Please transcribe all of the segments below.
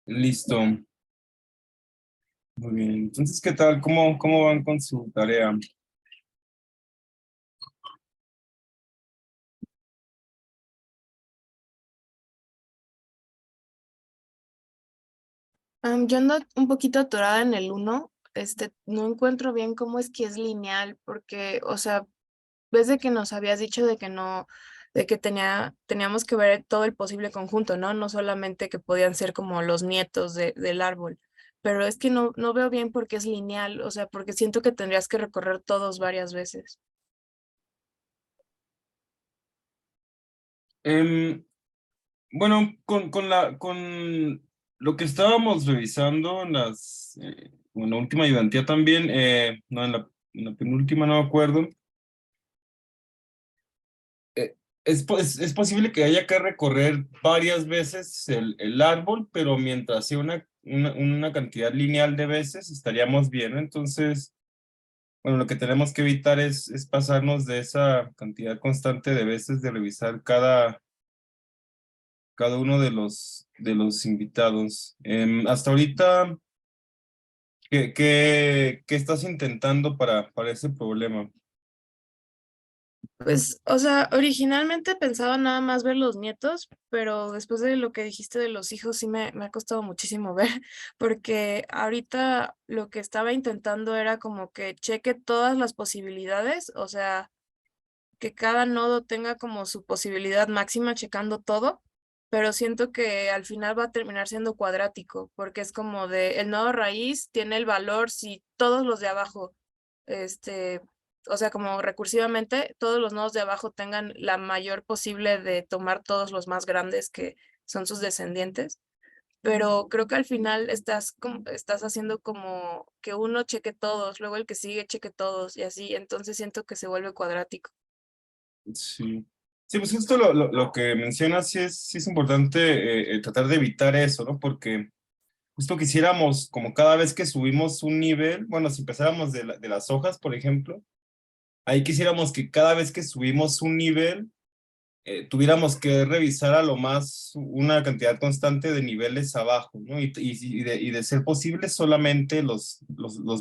Listo. Muy bien. Entonces, ¿qué tal? ¿Cómo van con su tarea? Yo ando un poquito atorada en el uno. No encuentro bien cómo es que es lineal, porque, o sea, ves de que nos habías dicho de que no, de que teníamos que ver todo el posible conjunto, ¿no? No solamente que podían ser como los nietos del árbol, pero es que no veo bien por qué es lineal, o sea, porque siento que tendrías que recorrer todos varias veces. Em, bueno, con lo que estábamos revisando en la última ayudantía también, no, en la penúltima no me acuerdo. Es posible que haya que recorrer varias veces el árbol, pero mientras sea una cantidad lineal de veces, estaríamos bien, ¿no? Entonces, bueno, lo que tenemos que evitar es pasarnos de esa cantidad constante de veces de revisar cada uno de los invitados. Hasta ahorita, ¿qué estás intentando para ese problema? Pues, o sea, originalmente pensaba nada más ver los nietos, pero después de lo que dijiste de los hijos, sí me ha costado muchísimo ver, porque ahorita lo que estaba intentando era como que cheque todas las posibilidades, o sea, que cada nodo tenga como su posibilidad máxima checando todo, pero siento que al final va a terminar siendo cuadrático, porque es como de el nodo raíz tiene el valor si todos los de abajo, este, o sea, como recursivamente, todos los nodos de abajo tengan la mayor posible de tomar todos los más grandes que son sus descendientes. Pero creo que al final estás haciendo como que uno cheque todos, luego el que sigue cheque todos y así, entonces siento que se vuelve cuadrático. Sí. Sí, pues justo lo que mencionas sí es importante tratar de evitar eso, ¿no? Porque justo quisiéramos, como cada vez que subimos un nivel, bueno, si empezáramos de las hojas, por ejemplo, ahí quisiéramos que cada vez que subimos un nivel, tuviéramos que revisar a lo más una cantidad constante de niveles abajo, ¿no? Y de ser posible solamente los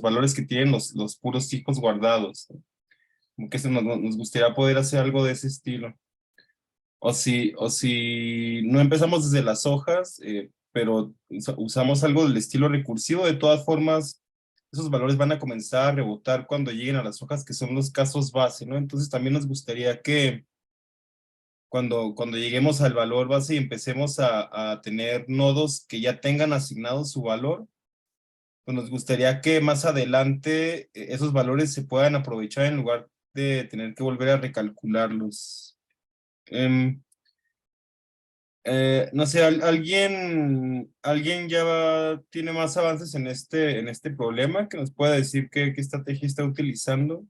valores que tienen los puros hijos guardados, ¿no? Como que nos gustaría poder hacer algo de ese estilo. O si no empezamos desde las hojas, pero usamos algo del estilo recursivo, de todas formas, esos valores van a comenzar a rebotar cuando lleguen a las hojas, que son los casos base, ¿no? Entonces también nos gustaría que cuando lleguemos al valor base y empecemos a tener nodos que ya tengan asignado su valor, pues nos gustaría que más adelante esos valores se puedan aprovechar en lugar de tener que volver a recalcularlos. Em, no sé, ¿alguien tiene más avances en este problema que nos pueda decir qué estrategia está utilizando?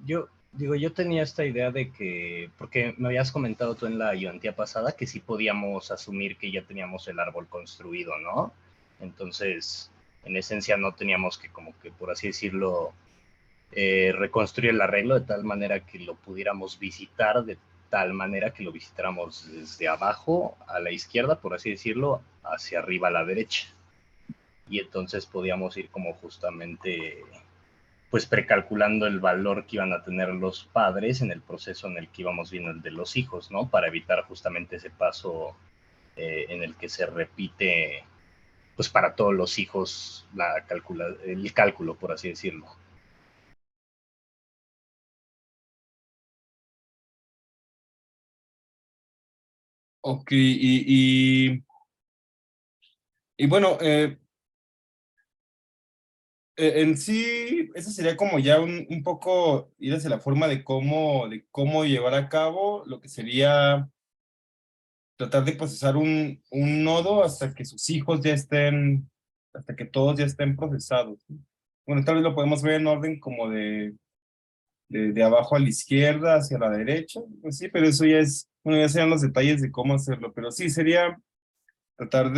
Yo digo, yo tenía esta idea de que, porque me habías comentado tú en la ayudantía pasada que sí podíamos asumir que ya teníamos el árbol construido, ¿no? Entonces, en esencia no teníamos que, como que, por así decirlo, reconstruir el arreglo de tal manera que lo pudiéramos visitar, de tal manera que lo visitáramos desde abajo a la izquierda, por así decirlo, hacia arriba a la derecha. Y entonces podíamos ir como justamente pues precalculando el valor que iban a tener los padres en el proceso en el que íbamos viendo el de los hijos, ¿no? Para evitar justamente ese paso en el que se repite, pues para todos los hijos, el cálculo, por así decirlo. Ok, y bueno, en sí, eso sería como ya un poco ir hacia la forma de cómo llevar a cabo lo que sería tratar de procesar un nodo hasta que sus hijos hasta que todos ya estén procesados, ¿no? Bueno, tal vez lo podemos ver en orden como de abajo a la izquierda hacia la derecha, pues sí, pero eso bueno, ya serían los detalles de cómo hacerlo, pero sí, sería tratar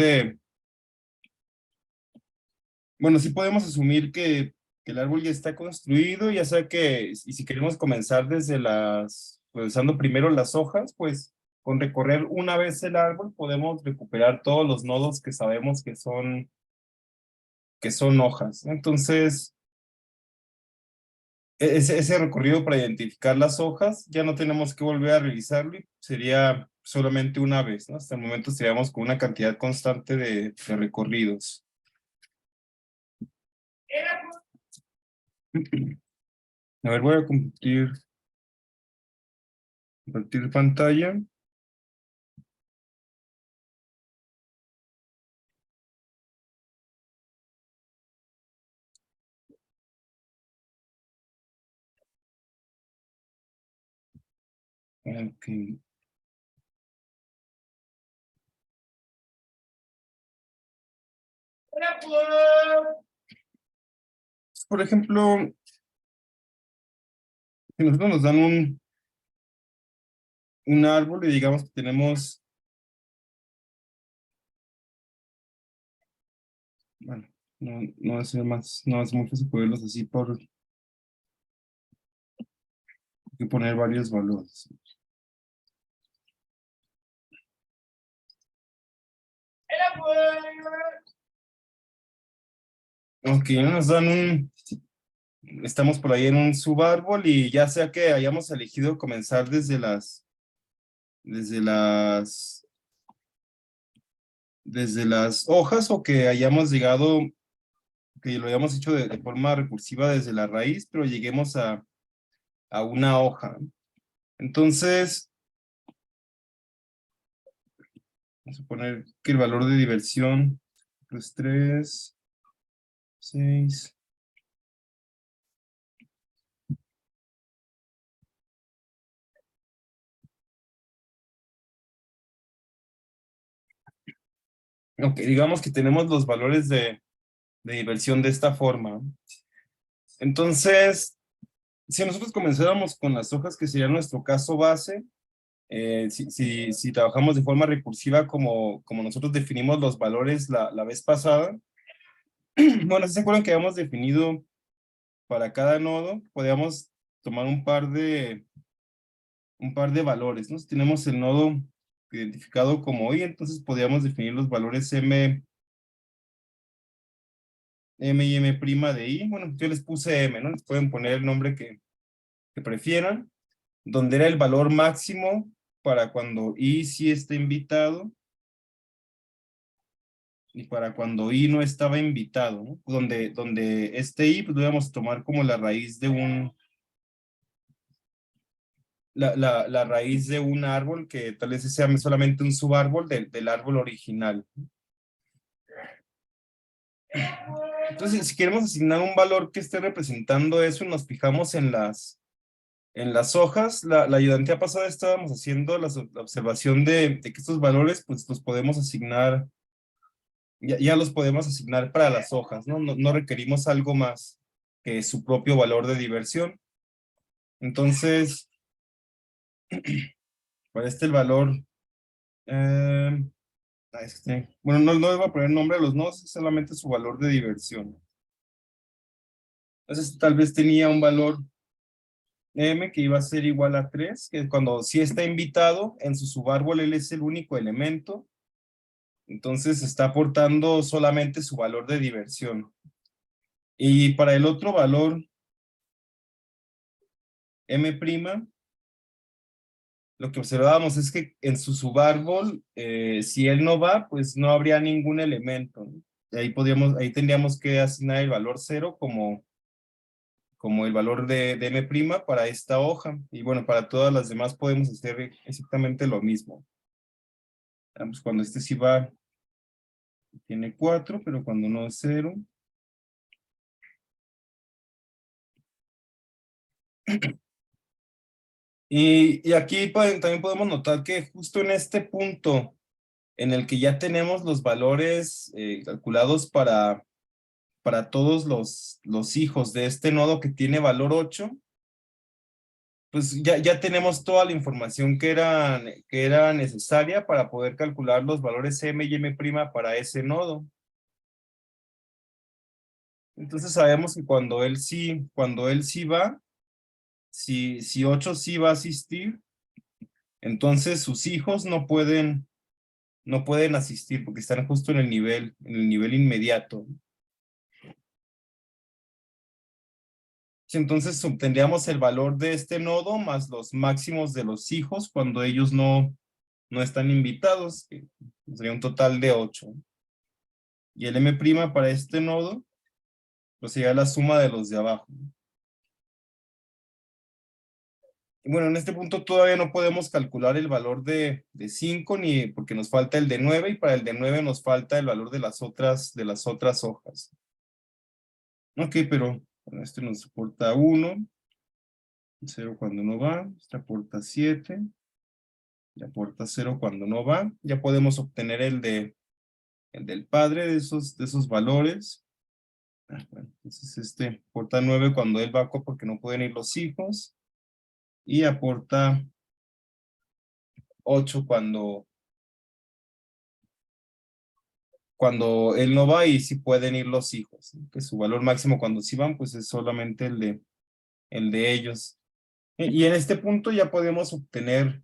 bueno, sí podemos asumir que el árbol ya está construido, ya sea que, y si queremos comenzar desde procesando primero las hojas, pues con recorrer una vez el árbol podemos recuperar todos los nodos que sabemos que son hojas, ¿no? Entonces, ese recorrido para identificar las hojas, ya no tenemos que volver a realizarlo, y sería solamente una vez, ¿no? Hasta el momento estaríamos con una cantidad constante de recorridos. A ver, voy a compartir pantalla. Ok. Por ejemplo, si nosotros nos dan un árbol y digamos que tenemos, bueno, no es más, no es muy fácil ponerlos así por hay que poner varios valores. Ok, nos dan estamos por ahí en un subárbol y ya sea que hayamos elegido comenzar desde las, desde las hojas o que hayamos llegado, que lo hayamos hecho de forma recursiva desde la raíz, pero lleguemos a una hoja. Entonces, vamos a poner que el valor de diversión es 3, 6. Ok, digamos que tenemos los valores de diversión de esta forma. Entonces, si nosotros comenzáramos con las hojas, que sería nuestro caso base, si trabajamos de forma recursiva como nosotros definimos los valores la vez pasada, bueno, ¿se acuerdan que habíamos definido para cada nodo? Podíamos tomar un par de valores, ¿no? Si tenemos el nodo identificado como I, entonces podríamos definir los valores M y M' de I. Bueno, yo les puse M, ¿no? Les pueden poner el nombre que prefieran, donde era el valor máximo para cuando I sí está invitado y para cuando I no estaba invitado, ¿no? Donde este I, pues debemos tomar como la raíz de la raíz de un árbol que tal vez sea solamente un subárbol del árbol original. Entonces, si queremos asignar un valor que esté representando eso, nos fijamos en las hojas. La ayudantía pasada estábamos haciendo la observación de que estos valores, pues los podemos asignar, ya los podemos asignar para las hojas, ¿no? No requerimos algo más que su propio valor de diversión. Entonces, para el valor, bueno, no les voy a poner nombre a los nodos, es solamente su valor de diversión. Entonces, tal vez tenía un valor M que iba a ser igual a 3, que cuando sí está invitado, en su subárbol él es el único elemento, entonces está aportando solamente su valor de diversión. Y para el otro valor, M', lo que observábamos es que en su subárbol, si él no va, pues no habría ningún elemento, ¿no? Ahí tendríamos que asignar el valor 0 como el valor de M' para esta hoja. Y bueno, para todas las demás podemos hacer exactamente lo mismo. Pues cuando este sí va, tiene 4, pero cuando no es 0. Y aquí también podemos notar que justo en este punto en el que ya tenemos los valores calculados para todos los hijos de este nodo que tiene valor 8, pues ya tenemos toda la información que era necesaria para poder calcular los valores M y M' para ese nodo. Entonces sabemos que cuando él sí va, si 8 sí va a asistir, entonces sus hijos no pueden asistir porque están justo en el nivel inmediato. Sí, entonces obtendríamos el valor de este nodo más los máximos de los hijos cuando ellos no están invitados, que sería un total de 8. Y el M' para este nodo, pues sería la suma de los de abajo. Y bueno, en este punto todavía no podemos calcular el valor de 5, ni porque nos falta el de 9, y para el de 9 nos falta el valor de las otras hojas. Ok, pero bueno, este nos aporta 1, 0 cuando no va, este aporta 7, y aporta 0 cuando no va. Ya podemos obtener el del padre de esos valores. Bueno, entonces este aporta 9 cuando él va porque no pueden ir los hijos. Y aporta 8 cuando él no va y sí pueden ir los hijos, ¿no? Que su valor máximo cuando sí van, pues es solamente el de ellos. Y en este punto ya podemos obtener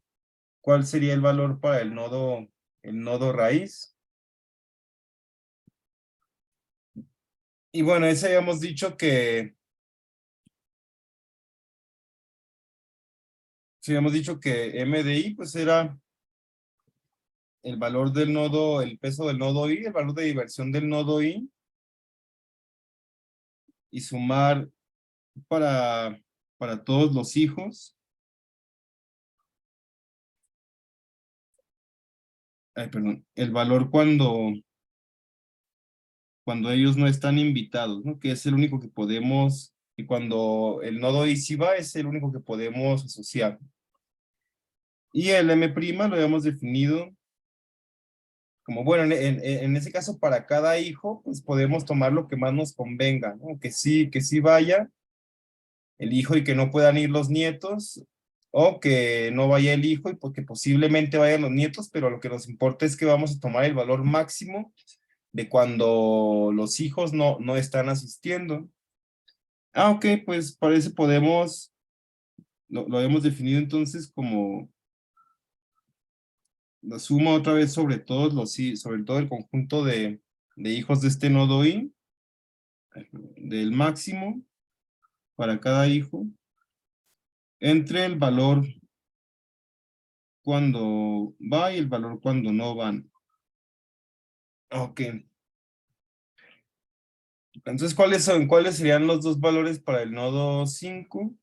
cuál sería el valor para el nodo raíz. Y bueno, ese habíamos dicho M de I, pues era el valor del nodo, el peso del nodo I, el valor de diversión del nodo I, y sumar para todos los hijos. Ay, perdón, el valor cuando ellos no están invitados, ¿no? Que es el único que podemos, y cuando el nodo I sí va, es el único que podemos asociar. Y el M' lo habíamos definido como, bueno, en ese caso, para cada hijo, pues podemos tomar lo que más nos convenga, ¿no? Que sí vaya el hijo y que no puedan ir los nietos, o que no vaya el hijo y porque posiblemente vayan los nietos, pero lo que nos importa es que vamos a tomar el valor máximo de cuando los hijos no están asistiendo. Ah, ok, pues parece podemos, lo habíamos definido entonces como la suma otra vez sobre todos sobre todo el conjunto de hijos de este nodo I, del máximo para cada hijo, entre el valor cuando va y el valor cuando no van. Ok. Entonces, ¿cuáles serían los dos valores para el nodo 5?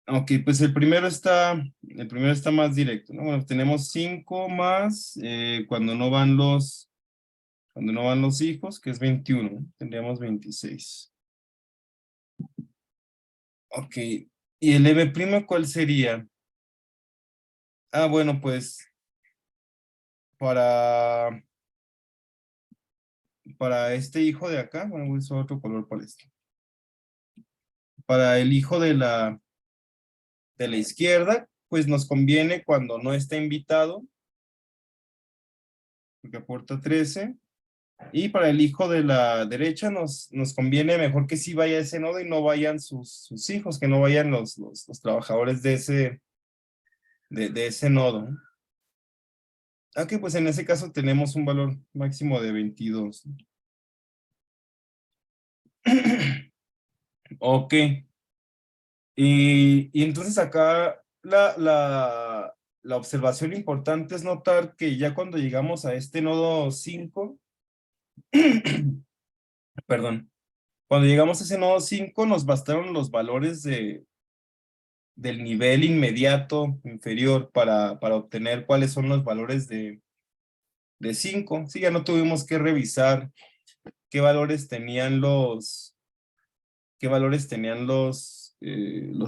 Ok, pues el primero está más directo, ¿no? Bueno, tenemos 5 más cuando no van los hijos, que es 21, ¿no? Tendríamos 26. Ok, ¿y el M' cuál sería? Ah, bueno, pues para este hijo de acá, bueno, voy a usar otro color para esto. Para el hijo de la izquierda, pues nos conviene cuando no está invitado, porque aporta 13. Y para el hijo de la derecha nos conviene mejor que sí vaya ese nodo y no vayan sus hijos, que no vayan los trabajadores de ese nodo. Aunque pues en ese caso tenemos un valor máximo de 22. Ok. Y entonces acá la observación importante es notar que ya cuando llegamos a este nodo 5, perdón, cuando llegamos a ese nodo 5 nos bastaron los valores del nivel inmediato inferior para obtener cuáles son los valores de 5. Sí, ya no tuvimos que revisar qué valores tenían los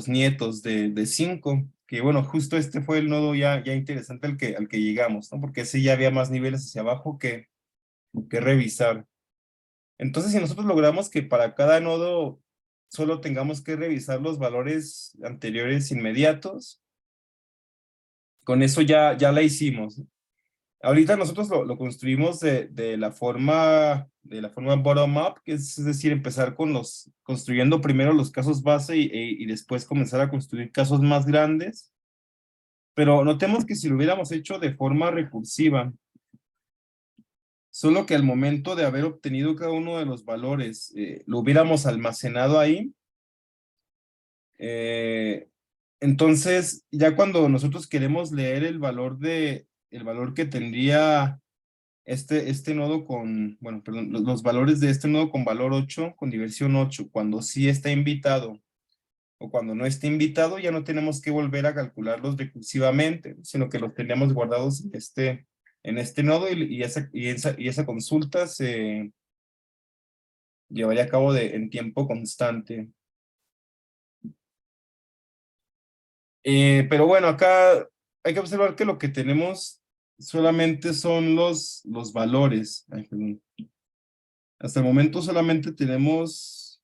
nietos de 5, que bueno, justo este fue el nodo ya interesante al que llegamos, ¿no? Porque ese ya había más niveles hacia abajo que revisar. Entonces, si nosotros logramos que para cada nodo solo tengamos que revisar los valores anteriores inmediatos, con eso ya la hicimos, ¿no? Ahorita nosotros lo construimos de la forma bottom-up, que es decir, empezar construyendo primero los casos base y después comenzar a construir casos más grandes. Pero notemos que si lo hubiéramos hecho de forma recursiva, solo que al momento de haber obtenido cada uno de los valores, lo hubiéramos almacenado ahí, entonces ya cuando nosotros queremos leer el valor que tendría este nodo bueno, perdón, los valores de este nodo con valor 8, con diversión 8, cuando sí está invitado o cuando no está invitado, ya no tenemos que volver a calcularlos recursivamente, sino que los tenemos guardados en este nodo y esa consulta se llevaría a cabo en tiempo constante. Pero bueno, acá hay que observar que lo que tenemos solamente son los valores. Ay, perdón. Hasta el momento solamente tenemos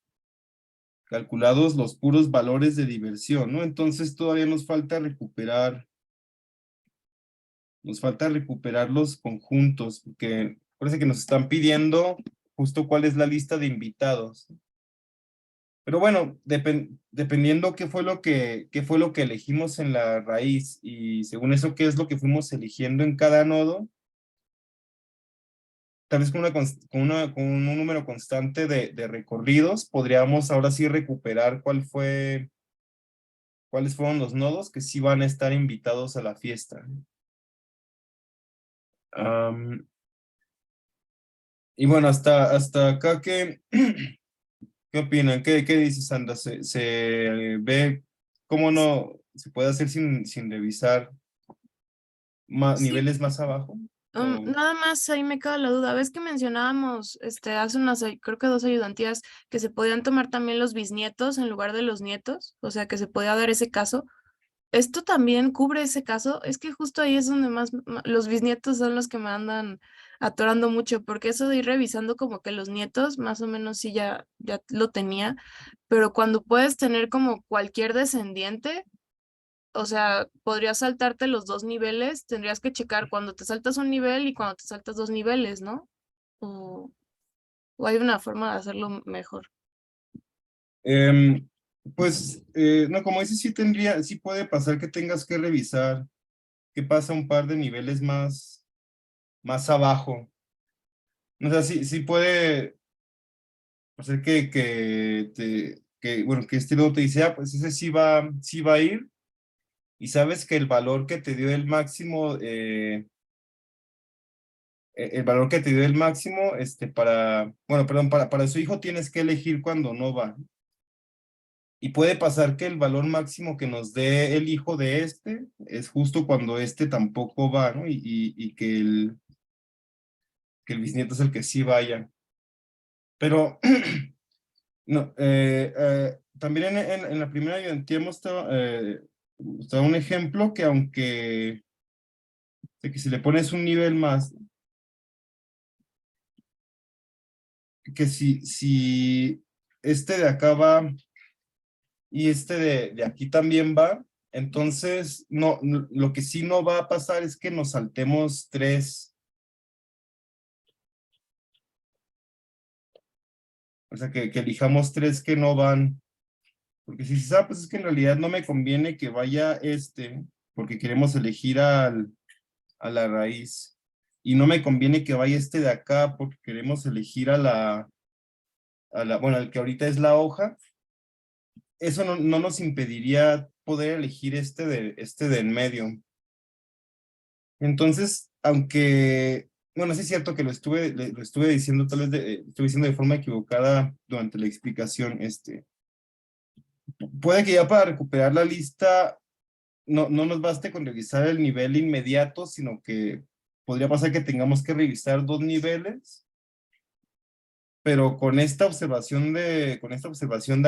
calculados los puros valores de diversión, ¿no? Entonces todavía nos falta recuperar los conjuntos, porque parece que nos están pidiendo justo cuál es la lista de invitados. Pero bueno, dependiendo qué fue lo que elegimos en la raíz y según eso qué es lo que fuimos eligiendo en cada nodo, tal vez con un número constante de recorridos, podríamos ahora sí recuperar cuáles fueron los nodos que sí van a estar invitados a la fiesta. Y bueno, hasta acá, ¿qué opinan? ¿Qué dices, Sandra? ¿Se ve cómo no se puede hacer sin revisar Sí, niveles más abajo? O- nada más ahí me queda la duda. ¿Ves que mencionábamos hace creo que 2 ayudantías, que se podían tomar también los bisnietos en lugar de los nietos? O sea, que se podía dar ese caso. ¿Esto también cubre ese caso? Es que justo ahí es donde más los bisnietos son los que me andan atorando mucho, porque eso de ir revisando como que los nietos, más o menos sí ya lo tenía, pero cuando puedes tener como cualquier descendiente, o sea, podrías saltarte los 2 niveles, tendrías que checar cuando te saltas un nivel y cuando te saltas 2 niveles, ¿no? O, o hay una forma de hacerlo mejor. Em, pues, no, como dices, sí puede pasar que tengas que revisar qué pasa un par de niveles más abajo. O sea, sí puede hacer bueno, que este nodo te dice, pues ese sí va a ir, y sabes que el valor que te dio el valor que te dio el máximo, bueno, perdón, para su hijo tienes que elegir cuando no va. Y puede pasar que el valor máximo que nos dé el hijo de es justo cuando tampoco va, ¿no? Y que el bisnieto es el que sí vaya. Pero, no, también en la primera ayudantía mostrado un ejemplo que aunque de que si le pones un nivel más, que si de acá va y de aquí también va, entonces lo que sí no va a pasar es que nos saltemos tres, o sea, que elijamos tres que no van, porque si se sabe, pues es que en realidad no me conviene que vaya porque queremos elegir a la raíz, y no me conviene que vaya de acá porque queremos elegir bueno, el que ahorita es la hoja. Eso no nos impediría poder elegir de en medio. Entonces, aunque, bueno, sí es cierto que lo estuve diciendo, tal vez estuve diciendo de forma equivocada durante la explicación, puede que ya para recuperar la lista no nos baste con revisar el nivel inmediato, sino que podría pasar que tengamos que revisar 2 niveles, pero con esta observación de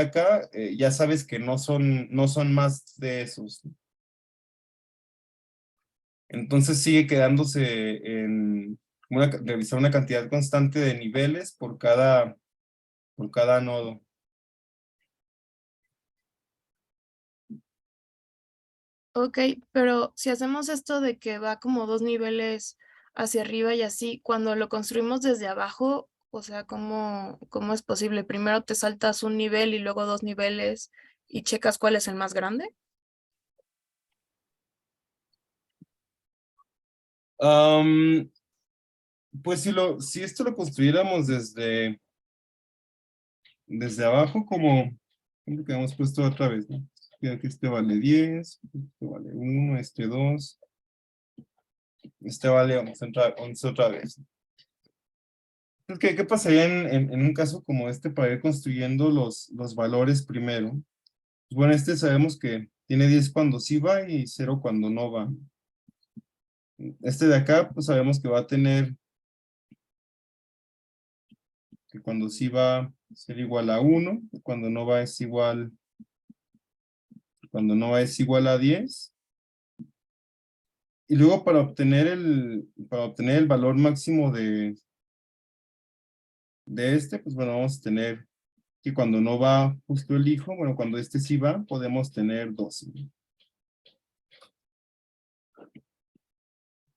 acá, ya sabes que no son más de esos. Entonces sigue quedándose en revisar una cantidad constante de niveles por cada nodo. Ok, pero si hacemos esto de que va como 2 niveles hacia arriba y así. Cuando lo construimos desde abajo, o sea, ¿cómo es posible? Primero te saltas un nivel y luego 2 niveles y checas cuál es el más grande. Am, pues si esto lo construyéramos desde abajo, como lo que hemos puesto otra vez, ¿no? Que este vale 10, este vale 1, este 2, este vale 11 otra vez. Entonces, ¿qué pasaría en un caso como este para ir construyendo los valores primero? Pues bueno, este sabemos que tiene 10 cuando sí va y 0 cuando no va. Este de acá, pues sabemos que va a tener que cuando sí va a ser igual a 1, cuando no va es igual, cuando no va es igual a 10. Y luego para obtener el valor máximo de este, pues bueno, vamos a tener que cuando no va justo el hijo, bueno, cuando este sí va, podemos tener 12.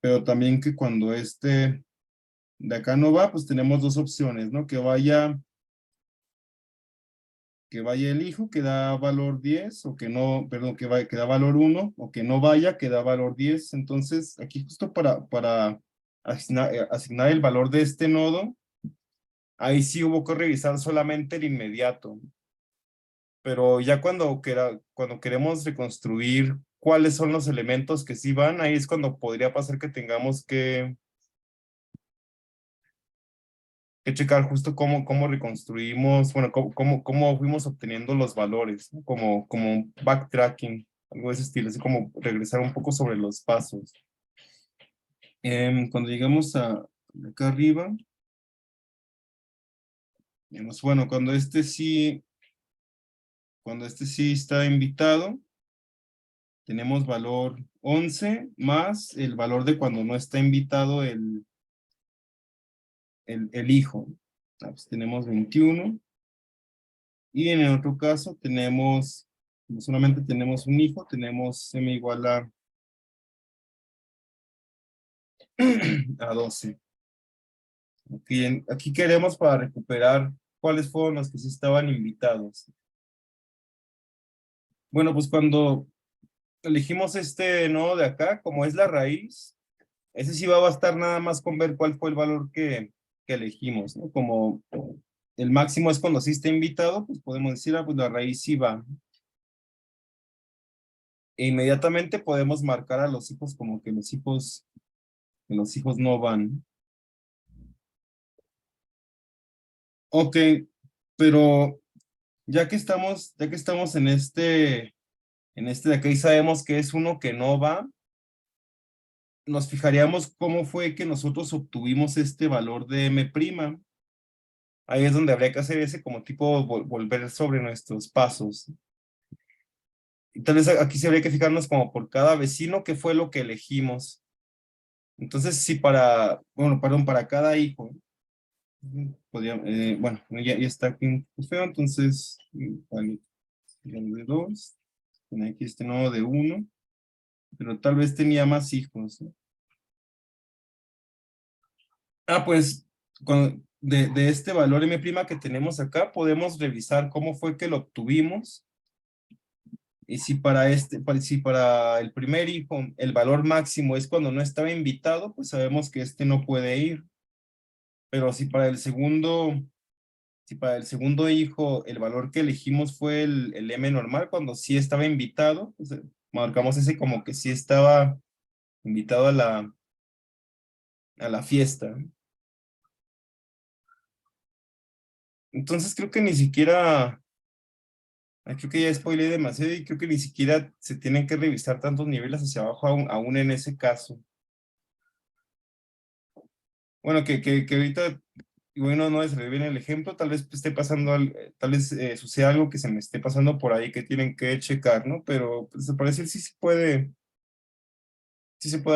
Pero también que cuando este de acá no va, pues tenemos dos opciones, ¿no? Que vaya el hijo, que da valor 10, o que no, perdón, que da valor 1, o que no vaya, que da valor 10. Entonces, aquí justo para asignar el valor de este nodo, ahí sí hubo que revisar solamente el inmediato. Pero ya cuando queremos reconstruir cuáles son los elementos que sí van, ahí es cuando podría pasar que tengamos que checar justo cómo reconstruimos, bueno, cómo fuimos obteniendo los valores, ¿no? Como backtracking, algo de ese estilo, así como regresar un poco sobre los pasos. Cuando llegamos a acá arriba, digamos, bueno, cuando este sí está invitado, tenemos valor 11 más el valor de cuando no está invitado el hijo. Pues tenemos 21. Y en el otro caso no solamente tenemos un hijo, tenemos m igual a 12. Aquí queremos para recuperar cuáles fueron los que sí estaban invitados. Bueno, pues cuando elegimos este nodo de acá, como es la raíz, ese sí va a bastar nada más con ver cuál fue el valor que elegimos, ¿no? Como el máximo es cuando sí está invitado, pues podemos decir, pues la raíz sí va. E inmediatamente podemos marcar a los hijos como que los hijos no van. Ok, pero ya que estamos en este de acá y sabemos que es uno que no va, nos fijaríamos cómo fue que nosotros obtuvimos este valor de M'. Ahí es donde habría que hacer ese como tipo volver sobre nuestros pasos. Y tal vez aquí sí habría que fijarnos como por cada vecino qué fue lo que elegimos. Entonces, si para cada hijo, bueno, ya está aquí un poco feo, entonces, vale, de 2, tiene aquí este nodo de 1, pero tal vez tenía más hijos, ¿no? Pues de este valor M' que tenemos acá, podemos revisar cómo fue que lo obtuvimos. Y si para el primer hijo el valor máximo es cuando no estaba invitado, pues sabemos que este no puede ir. Pero si para el segundo hijo el valor que elegimos fue el M normal, cuando sí estaba invitado, pues marcamos ese como que sí estaba invitado a la fiesta. Entonces creo que ni siquiera, creo que ya spoileé demasiado y creo que ni siquiera se tienen que revisar tantos niveles hacia abajo aún en ese caso. Bueno, que ahorita, y bueno, no les bien el ejemplo, tal vez esté pasando, tal vez suceda algo que se me esté pasando por ahí que tienen que checar, ¿no? Pero pues, al parecer sí se puede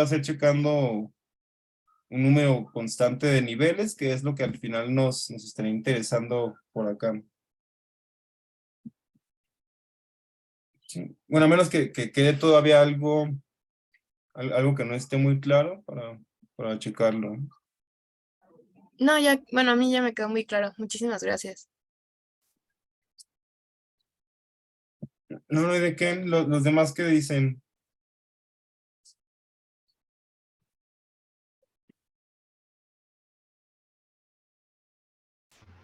hacer checando un número constante de niveles, que es lo que al final nos estaría interesando por acá. Sí. Bueno, a menos que quede todavía algo que no esté muy claro para para checarlo. No, ya, bueno, a mí ya me quedó muy claro. Muchísimas gracias. No, no hay de qué. Los demás que dicen.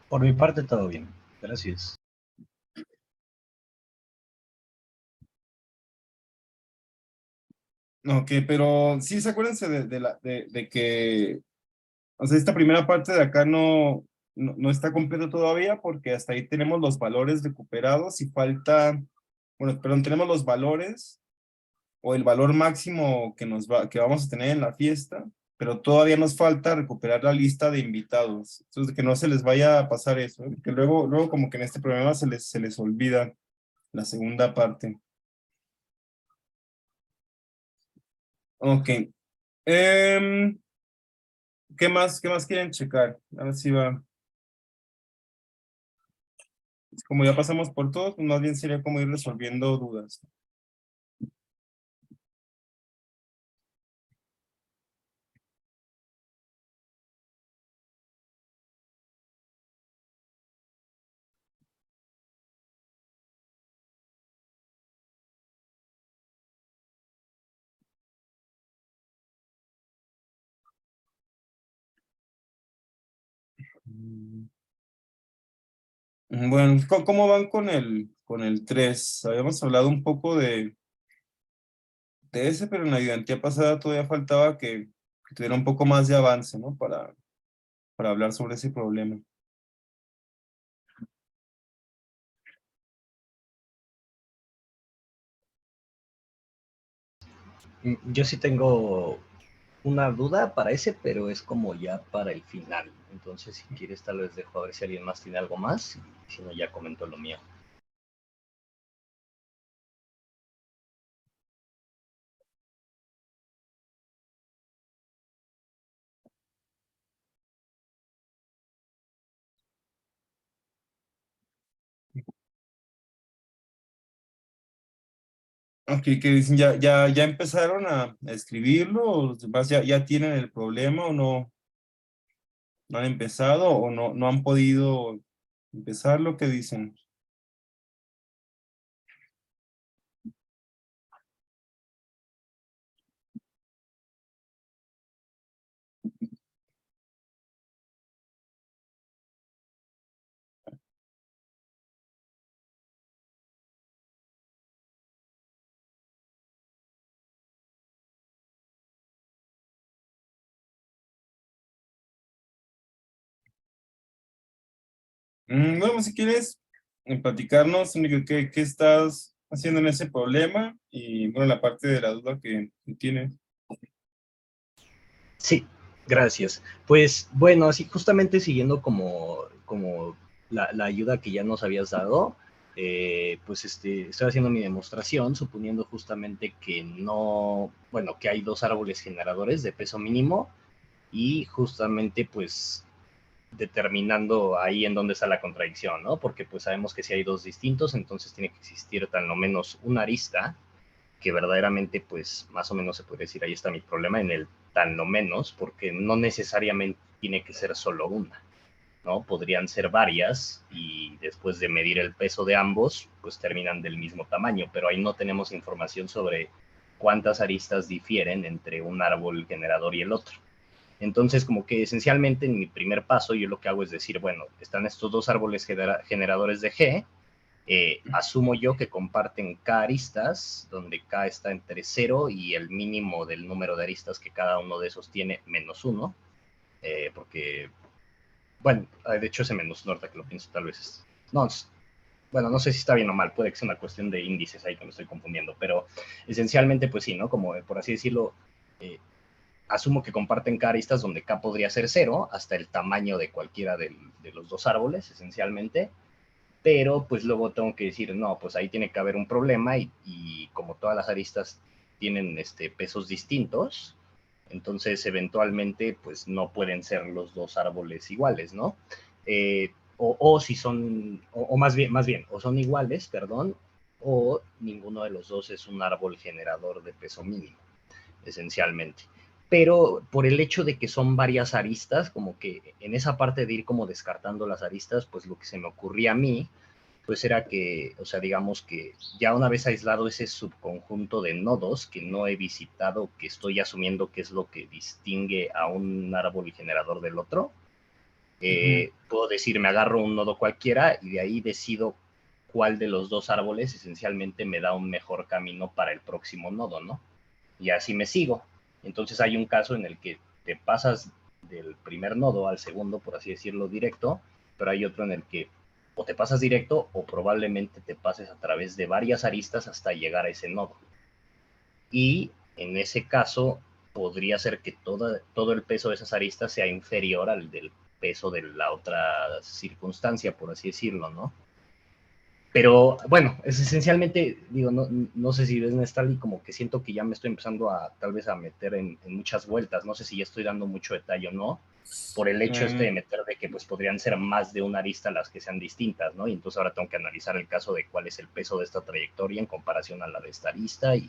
Por mi parte, todo bien. Gracias. Ok, pero sí, acuérdense de que, o sea, esta primera parte de acá no está completa todavía porque hasta ahí tenemos los valores recuperados y falta, bueno, perdón, tenemos los valores o el valor máximo que vamos a tener en la fiesta, pero todavía nos falta recuperar la lista de invitados. Entonces, que no se les vaya a pasar eso, ¿eh? Que luego como que en este programa se les olvida la segunda parte. Ok. Em, ¿Qué más quieren checar? A ver si va. Como ya pasamos por todo, pues más bien sería como ir resolviendo dudas. Mm. Bueno, ¿cómo van con el 3? Habíamos hablado un poco de ese, pero en la ayudantía pasada todavía faltaba que tuviera un poco más de avance, ¿no? Para hablar sobre ese problema. Yo sí tengo una duda para ese, pero es como ya para el final. Entonces, si quieres, tal vez dejo a ver si alguien más tiene algo más. Y si no, ya comento lo mío. Aquí que dicen, ya empezaron a escribirlo, o los demás ya tienen el problema, o no han empezado, o no han podido empezar lo que dicen. Bueno, si quieres platicarnos qué estás haciendo en ese problema y bueno, la parte de la duda que tienes. Sí, gracias. Pues bueno, así justamente siguiendo como la ayuda que ya nos habías dado, pues estoy haciendo mi demostración, suponiendo justamente que no, bueno, que hay dos árboles generadores de peso mínimo y justamente pues determinando ahí en dónde está la contradicción, ¿no? Porque pues sabemos que si hay dos distintos, entonces tiene que existir tan lo menos una arista que verdaderamente, pues, más o menos se puede decir, ahí está mi problema en el tan lo menos, porque no necesariamente tiene que ser solo una, ¿no? Podrían ser varias y después de medir el peso de ambos, pues terminan del mismo tamaño, pero ahí no tenemos información sobre cuántas aristas difieren entre un árbol generador y el otro. Entonces, como que esencialmente en mi primer paso, yo lo que hago es decir, bueno, están estos dos árboles generadores de G, asumo yo que comparten K aristas, donde K está entre 0 y el mínimo del número de aristas que cada uno de esos tiene menos 1, porque, bueno, de hecho ese menos uno, ahorita que lo pienso, tal vez es... No, bueno, no sé si está bien o mal, puede que sea una cuestión de índices ahí que me estoy confundiendo, pero esencialmente, pues sí, ¿no? Como por así decirlo, eh, asumo que comparten K aristas donde K podría ser 0 hasta el tamaño de cualquiera de los dos árboles, esencialmente, pero pues luego tengo que decir, no, pues ahí tiene que haber un problema y como todas las aristas tienen pesos distintos, entonces eventualmente pues no pueden ser los dos árboles iguales, ¿no? O si son, o más bien, o son iguales, perdón, o ninguno de los dos es un árbol generador de peso mínimo, esencialmente. pero por el hecho de que son varias aristas, como que en esa parte de ir como descartando las aristas, pues lo que se me ocurría a mí, pues era que, o sea, digamos que ya una vez aislado ese subconjunto de nodos que no he visitado, que estoy asumiendo que es lo que distingue a un árbol generador del otro, puedo decir, me agarro un nodo cualquiera y de ahí decido cuál de los dos árboles esencialmente me da un mejor camino para el próximo nodo, ¿no? Y así me sigo. Entonces hay un caso en el que te pasas del primer nodo al segundo, por así decirlo, directo, pero hay otro en el que o te pasas directo o probablemente te pases a través de varias aristas hasta llegar a ese nodo. Y en ese caso podría ser que todo el peso de esas aristas sea inferior al del peso de la otra circunstancia, por así decirlo, ¿no? Pero bueno, es esencialmente, digo, no sé si ves, Nestal, y como que siento que ya me estoy empezando a tal vez a meter en muchas vueltas, no sé si ya estoy dando mucho detalle o no, por el hecho de meter de que pues podrían ser más de una arista las que sean distintas, ¿no? Y entonces ahora tengo que analizar el caso de cuál es el peso de esta trayectoria en comparación a la de esta arista y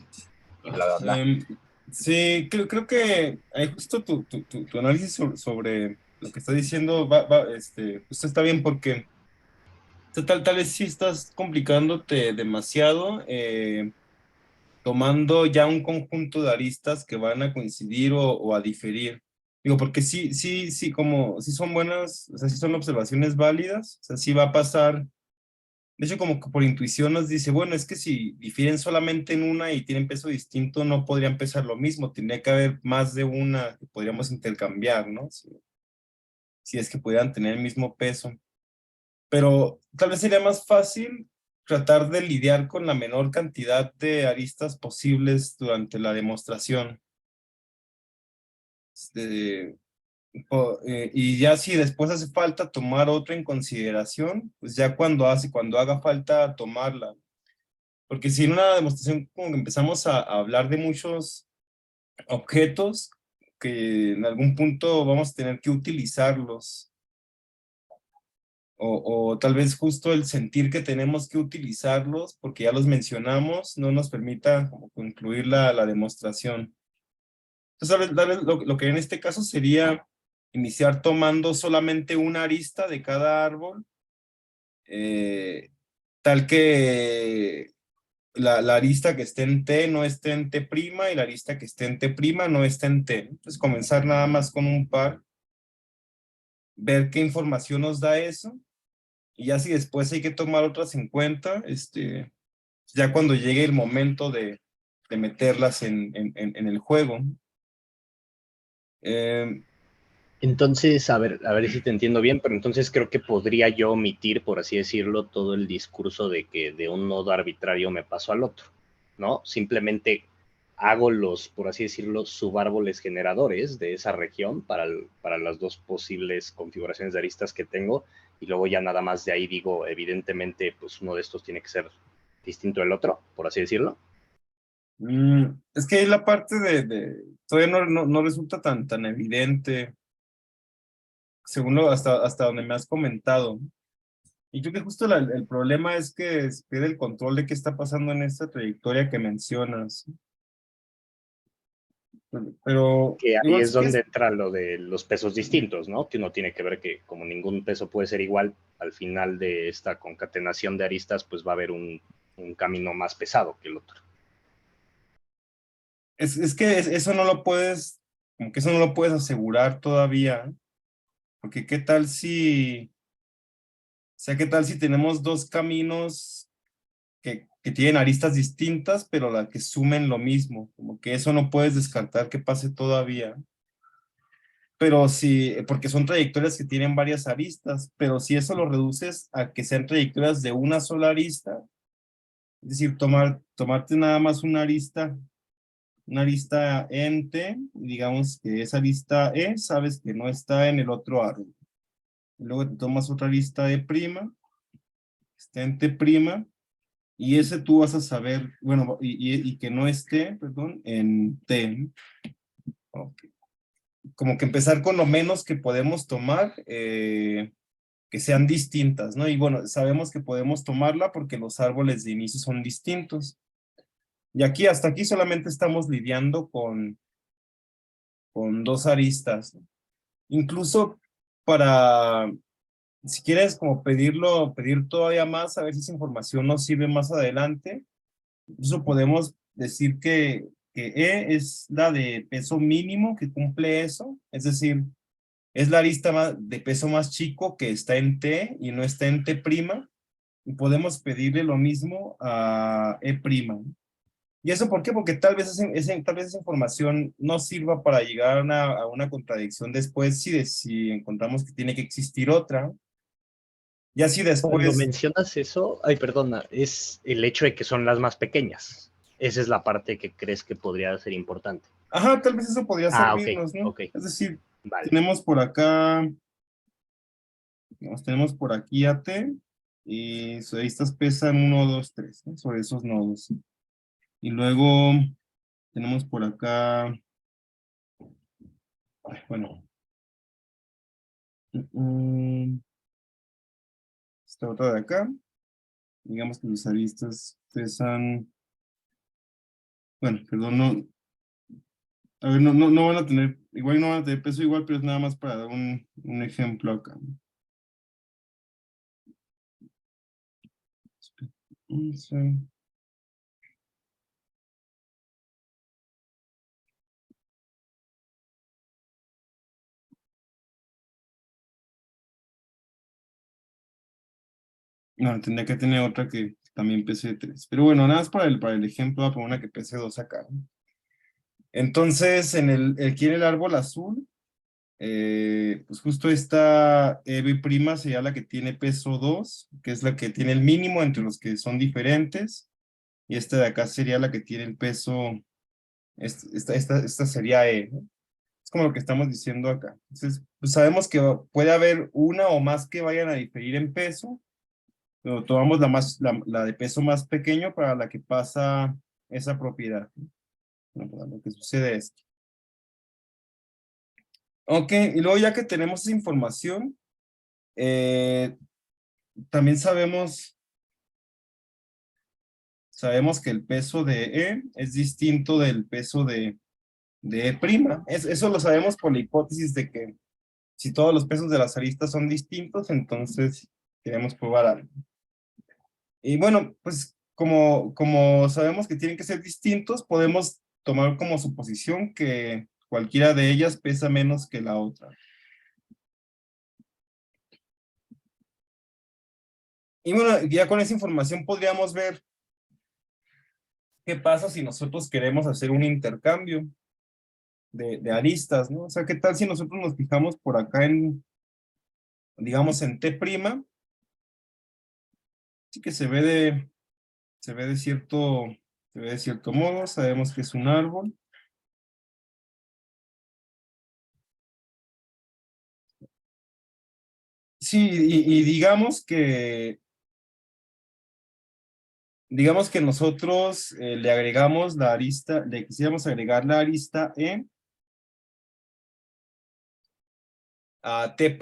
bla, bla, bla. Sí, creo que justo tu análisis sobre lo que está diciendo justo está bien porque tal vez sí estás complicándote demasiado, tomando ya un conjunto de aristas que van a coincidir o a diferir. Digo, porque sí, como sí son buenas, o sea, sí son observaciones válidas, o sea, sí va a pasar. De hecho, como que por intuición nos dice, bueno, es que si difieren solamente en una y tienen peso distinto, no podrían pesar lo mismo, tendría que haber más de una que podríamos intercambiar, ¿no? Si es que pudieran tener el mismo peso. Pero tal vez sería más fácil tratar de lidiar con la menor cantidad de aristas posibles durante la demostración. Y ya si después hace falta tomar otra en consideración, pues ya cuando haga falta tomarla. Porque si en una demostración como que empezamos a hablar de muchos objetos que en algún punto vamos a tener que utilizarlos, o tal vez justo el sentir que tenemos que utilizarlos, porque ya los mencionamos, no nos permita como concluir la demostración. Entonces, tal vez lo que en este caso sería iniciar tomando solamente una arista de cada árbol, tal que la arista que esté en T no esté en T' y la arista que esté en T' no esté en T. Entonces comenzar nada más con un par, ver qué información nos da eso, y ya si después hay que tomar otras en cuenta, ya cuando llegue el momento de meterlas en el juego. Entonces, a ver si te entiendo bien, pero entonces creo que podría yo omitir, por así decirlo, todo el discurso de que de un nodo arbitrario me paso al otro, ¿no? Simplemente hago los, por así decirlo, subárboles generadores de esa región para las dos posibles configuraciones de aristas que tengo, y luego ya nada más de ahí digo, evidentemente, pues uno de estos tiene que ser distinto del otro, por así decirlo. Es que ahí la parte todavía no resulta tan evidente, según hasta donde me has comentado. Y creo que justo el problema es que se pierde el control de qué está pasando en esta trayectoria que mencionas. Pero Que ahí igual es sí que donde entra lo de los pesos distintos, ¿no? Que uno tiene que ver que como ningún peso puede ser igual, al final de esta concatenación de aristas, pues va a haber un camino más pesado que el otro. es que eso no lo puedes, como que eso no lo puedes asegurar todavía, porque qué tal si tenemos dos caminos que tienen aristas distintas, pero la que sumen lo mismo, como que eso no puedes descartar que pase todavía. Pero sí, porque son trayectorias que tienen varias aristas, pero si eso lo reduces a que sean trayectorias de una sola arista, es decir, tomarte nada más una arista en T, digamos que esa arista E, sabes que no está en el otro árbol. Luego te tomas otra arista de prima, está en T', y ese tú vas a saber, bueno, y que no esté, perdón, en T. Okay. Como que empezar con lo menos que podemos tomar, que sean distintas, ¿no? Y bueno, sabemos que podemos tomarla porque los árboles de inicio son distintos. Y hasta aquí solamente estamos lidiando con dos aristas, ¿no? Incluso para, si quieres como pedir todavía más, a ver si esa información nos sirve más adelante. Incluso podemos decir que E es la de peso mínimo que cumple eso, es decir, es la arista de peso más chico que está en T y no está en T', y podemos pedirle lo mismo a E'. ¿Y eso por qué? Porque tal vez tal vez esa información no sirva para llegar a una contradicción después si encontramos que tiene que existir otra. Y así Cuando después, mencionas eso, ay, perdona, es el hecho de que son las más pequeñas. Esa es la parte que crees que podría ser importante. ajá, tal vez eso podría Ah, ok, servirnos, ¿no? ok, Es decir, vale. tenemos por acá, tenemos por aquí a T, y estas pesan 1, 2, 3, ¿no? Sobre esos nodos. Y luego tenemos por acá, bueno, esta otra de acá. Digamos que los aristas pesan, bueno, perdón, no, a ver, no van a tener, igual no van a tener peso igual, pero es nada más para dar un ejemplo acá. No, tendría que tener otra que también pese 3. Pero bueno, nada más para el ejemplo, voy a poner una que pese 2 acá, ¿no? Entonces, aquí en el árbol azul, pues justo esta EB' sería la que tiene peso 2, que es la que tiene el mínimo entre los que son diferentes. Y esta de acá sería la que tiene el peso, esta sería E, ¿no? Es como lo que estamos diciendo acá. Entonces, pues sabemos que puede haber una o más que vayan a diferir en peso, pero tomamos la de peso más pequeño para la que pasa esa propiedad, ¿no? Bueno, para lo que sucede es. Ok, y luego ya que tenemos esa información, eh, también sabemos que el peso de E es distinto del peso de E'. Eso lo sabemos por la hipótesis de que si todos los pesos de las aristas son distintos, entonces queremos probar algo. Y bueno, pues como sabemos que tienen que ser distintos, podemos tomar como suposición que cualquiera de ellas pesa menos que la otra. Y bueno, ya con esa información podríamos ver qué pasa si nosotros queremos hacer un intercambio de aristas, ¿no? O sea, ¿qué tal si nosotros nos fijamos por acá digamos, en T'? Sí que se ve de cierto modo, sabemos que es un árbol. Sí, y digamos que nosotros le agregamos la arista, le quisiéramos agregar la arista E a T'.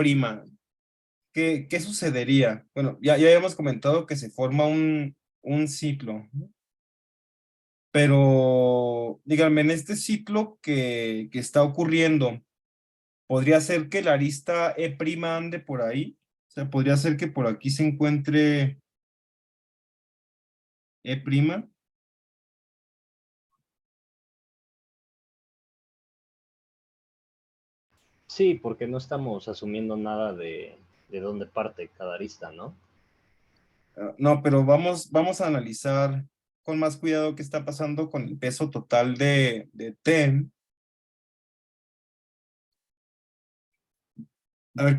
¿Qué sucedería? Bueno, ya habíamos comentado que se forma un ciclo, ¿no? Pero díganme, en este ciclo que está ocurriendo, ¿podría ser que la arista E' ande por ahí? O sea, podría ser que por aquí se encuentre E'. Sí, porque no estamos asumiendo nada de dónde parte cada arista, ¿no? No, pero vamos a analizar con más cuidado qué está pasando con el peso total de T. A ver,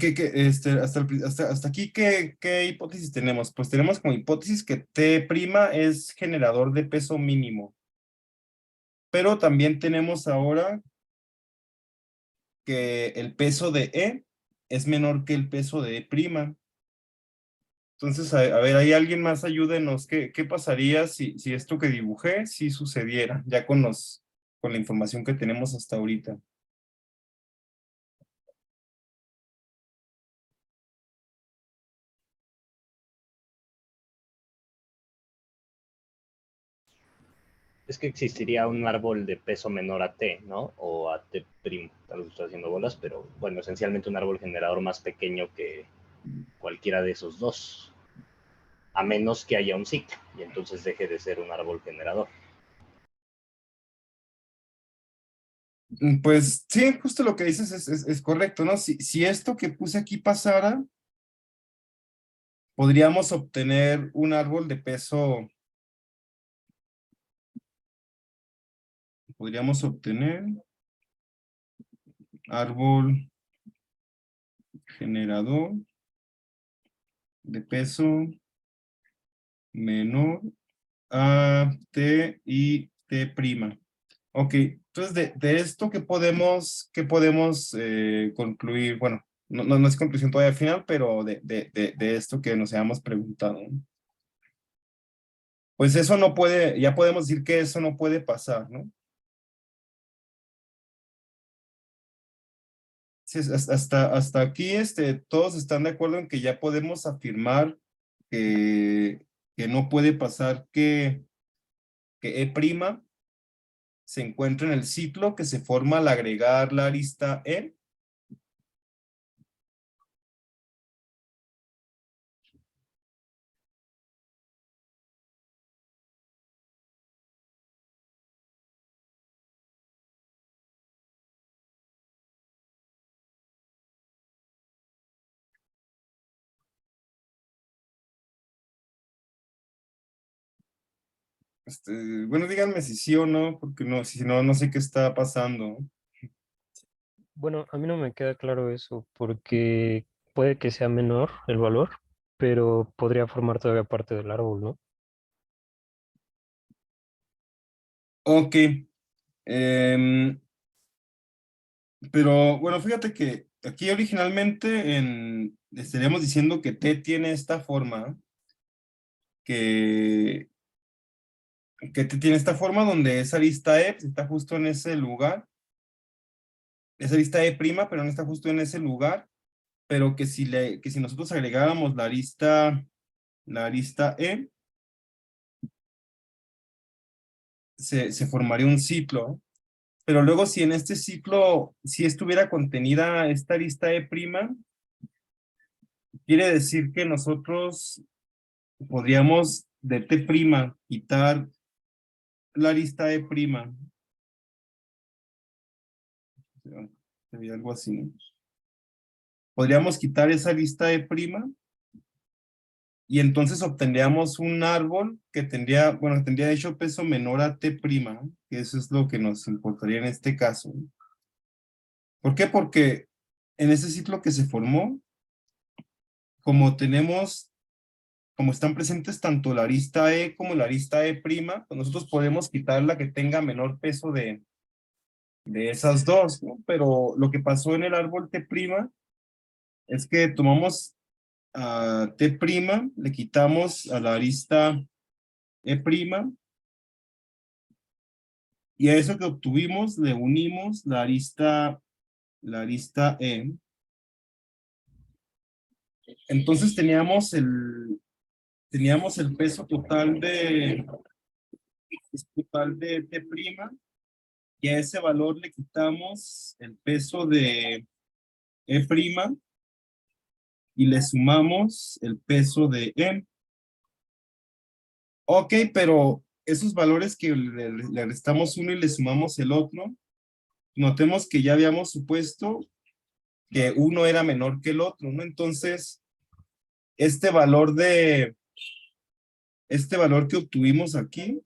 hasta aquí, ¿qué hipótesis tenemos? Pues tenemos como hipótesis que T' es generador de peso mínimo. Pero también tenemos ahora que el peso de E es menor que el peso de E'. Entonces, a ver, ahí alguien más ayúdenos. ¿Qué pasaría si esto que dibujé si sucediera? Ya con la información que tenemos hasta ahorita. Es que existiría un árbol de peso menor a T, ¿no? O a T', tal vez estoy haciendo bolas, pero bueno, esencialmente un árbol generador más pequeño que cualquiera de esos dos, a menos que haya un ciclo, y entonces deje de ser un árbol generador. Pues sí, justo lo que dices es correcto, ¿no? Si esto que puse aquí pasara, podríamos obtener un árbol de peso, podríamos obtener árbol generador de peso menor a T y T prima. Ok, entonces de esto qué podemos concluir? Bueno, no es conclusión todavía final, pero de esto que nos habíamos preguntado, ¿no? Pues eso no puede, ya podemos decir que eso no puede pasar, ¿no? Sí, hasta aquí todos están de acuerdo en que ya podemos afirmar que no puede pasar que E' se encuentre en el ciclo que se forma al agregar la arista E. Bueno, díganme si sí o no, porque no, si no, no sé qué está pasando. Bueno, a mí no me queda claro eso, porque puede que sea menor el valor, pero podría formar todavía parte del árbol, ¿no? Ok. Pero bueno, fíjate que aquí originalmente estaríamos diciendo que T tiene esta forma, que, que T tiene esta forma donde esa arista E pues, está justo en ese lugar, esa arista E', pero no está justo en ese lugar, pero que si nosotros agregáramos la arista E, se formaría un ciclo. Pero luego si en este ciclo, si estuviera contenida esta arista E', quiere decir que nosotros podríamos de T' quitar la arista E'. Sería algo así, ¿no? Podríamos quitar esa arista E' y entonces obtendríamos un árbol que tendría, bueno, tendría de hecho peso menor a T', ¿no? Que eso es lo que nos importaría en este caso, ¿no? ¿Por qué? Porque en ese ciclo que se formó, como como están presentes tanto la arista E como la arista E', pues nosotros podemos quitar la que tenga menor peso de esas dos, ¿no? Pero lo que pasó en el árbol T' es que tomamos a T', le quitamos a la arista E', y a eso que obtuvimos le unimos la arista E. Entonces teníamos el peso total de T', y a ese valor le quitamos el peso de E' y le sumamos el peso de E. Ok, pero esos valores que le restamos uno y le sumamos el otro, notemos que ya habíamos supuesto que uno era menor que el otro, ¿no? Entonces, este valor que obtuvimos aquí,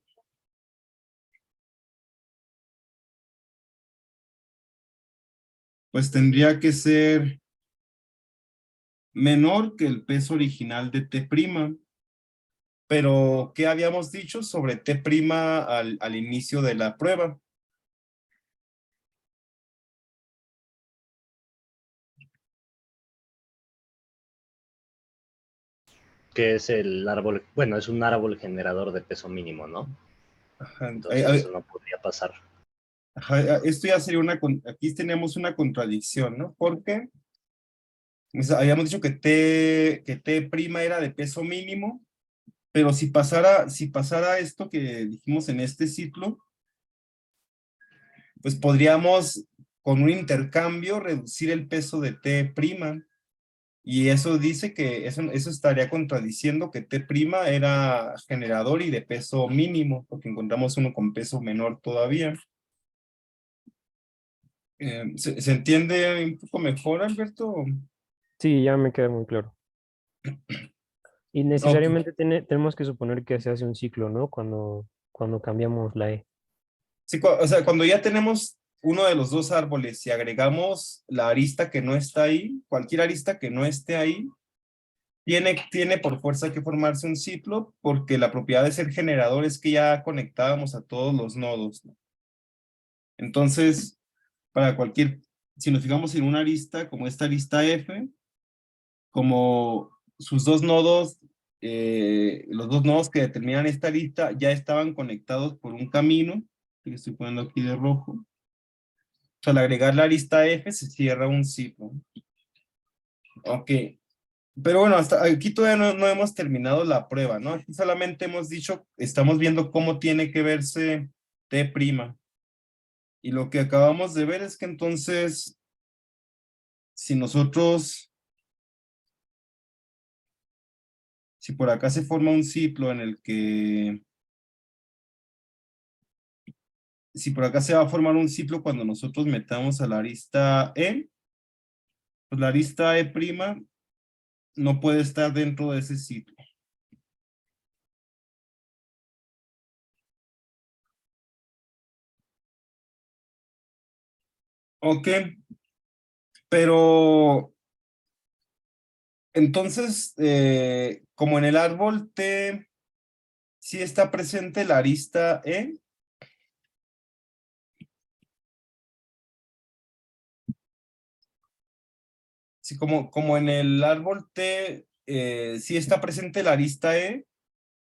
pues tendría que ser menor que el peso original de T'. Pero, ¿qué habíamos dicho sobre T' al inicio de la prueba? Que es el árbol, bueno, es un árbol generador de peso mínimo, ¿no? Ajá, Entonces eso no podría pasar. ajá, esto ya sería aquí tenemos una contradicción, ¿no? Porque habíamos dicho que T' era de peso mínimo, Pero si pasara esto que dijimos en este ciclo, pues podríamos con un intercambio reducir el peso de T'. Y eso dice que eso estaría contradiciendo que T' era generador y de peso mínimo, porque encontramos uno con peso menor todavía. ¿Se entiende un poco mejor, Alberto? Sí, ya me queda muy claro. Y Ok. necesariamente tenemos que suponer que se hace un ciclo, ¿no? Cuando cambiamos la E. Sí, o sea, cuando ya tenemos uno de los dos árboles y agregamos la arista que no está ahí, cualquier arista que no esté ahí, tiene por fuerza que formarse un ciclo, porque la propiedad de ser generador es que ya conectábamos a todos los nodos, ¿no? Entonces, para si nos fijamos en una arista como esta arista F, como sus dos nodos, los dos nodos que determinan esta arista ya estaban conectados por un camino, que estoy poniendo aquí de rojo. O sea, al agregar la arista F se cierra un ciclo. Ok. Pero bueno, hasta aquí todavía no hemos terminado la prueba, ¿no? Aquí solamente hemos dicho, estamos viendo cómo tiene que verse T'. Y lo que acabamos de ver es que entonces, si por acá se forma un ciclo en el que, si por acá se va a formar un ciclo cuando nosotros metamos a la arista E, pues la arista E' no puede estar dentro de ese ciclo. Ok, pero entonces, como en el árbol T sí está presente la arista E, sí, como en el árbol T sí está presente la arista E,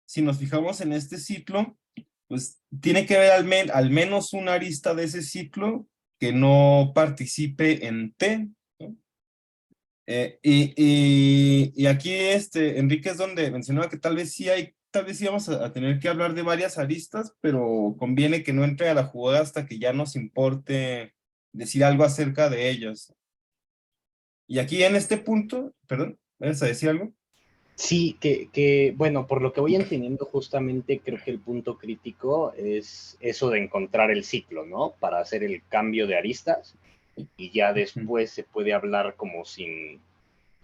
si nos fijamos en este ciclo, pues tiene que haber al menos una arista de ese ciclo que no participe en T, ¿no? Y aquí Enrique es donde mencionaba que tal vez sí vamos a tener que hablar de varias aristas, pero conviene que no entre a la jugada hasta que ya nos importe decir algo acerca de ellas. Y aquí en este punto, perdón, ¿vas a decir algo? Sí, bueno, por lo que voy entendiendo justamente, creo que el punto crítico es eso de encontrar el ciclo, ¿no? Para hacer el cambio de aristas y ya después se puede hablar como sin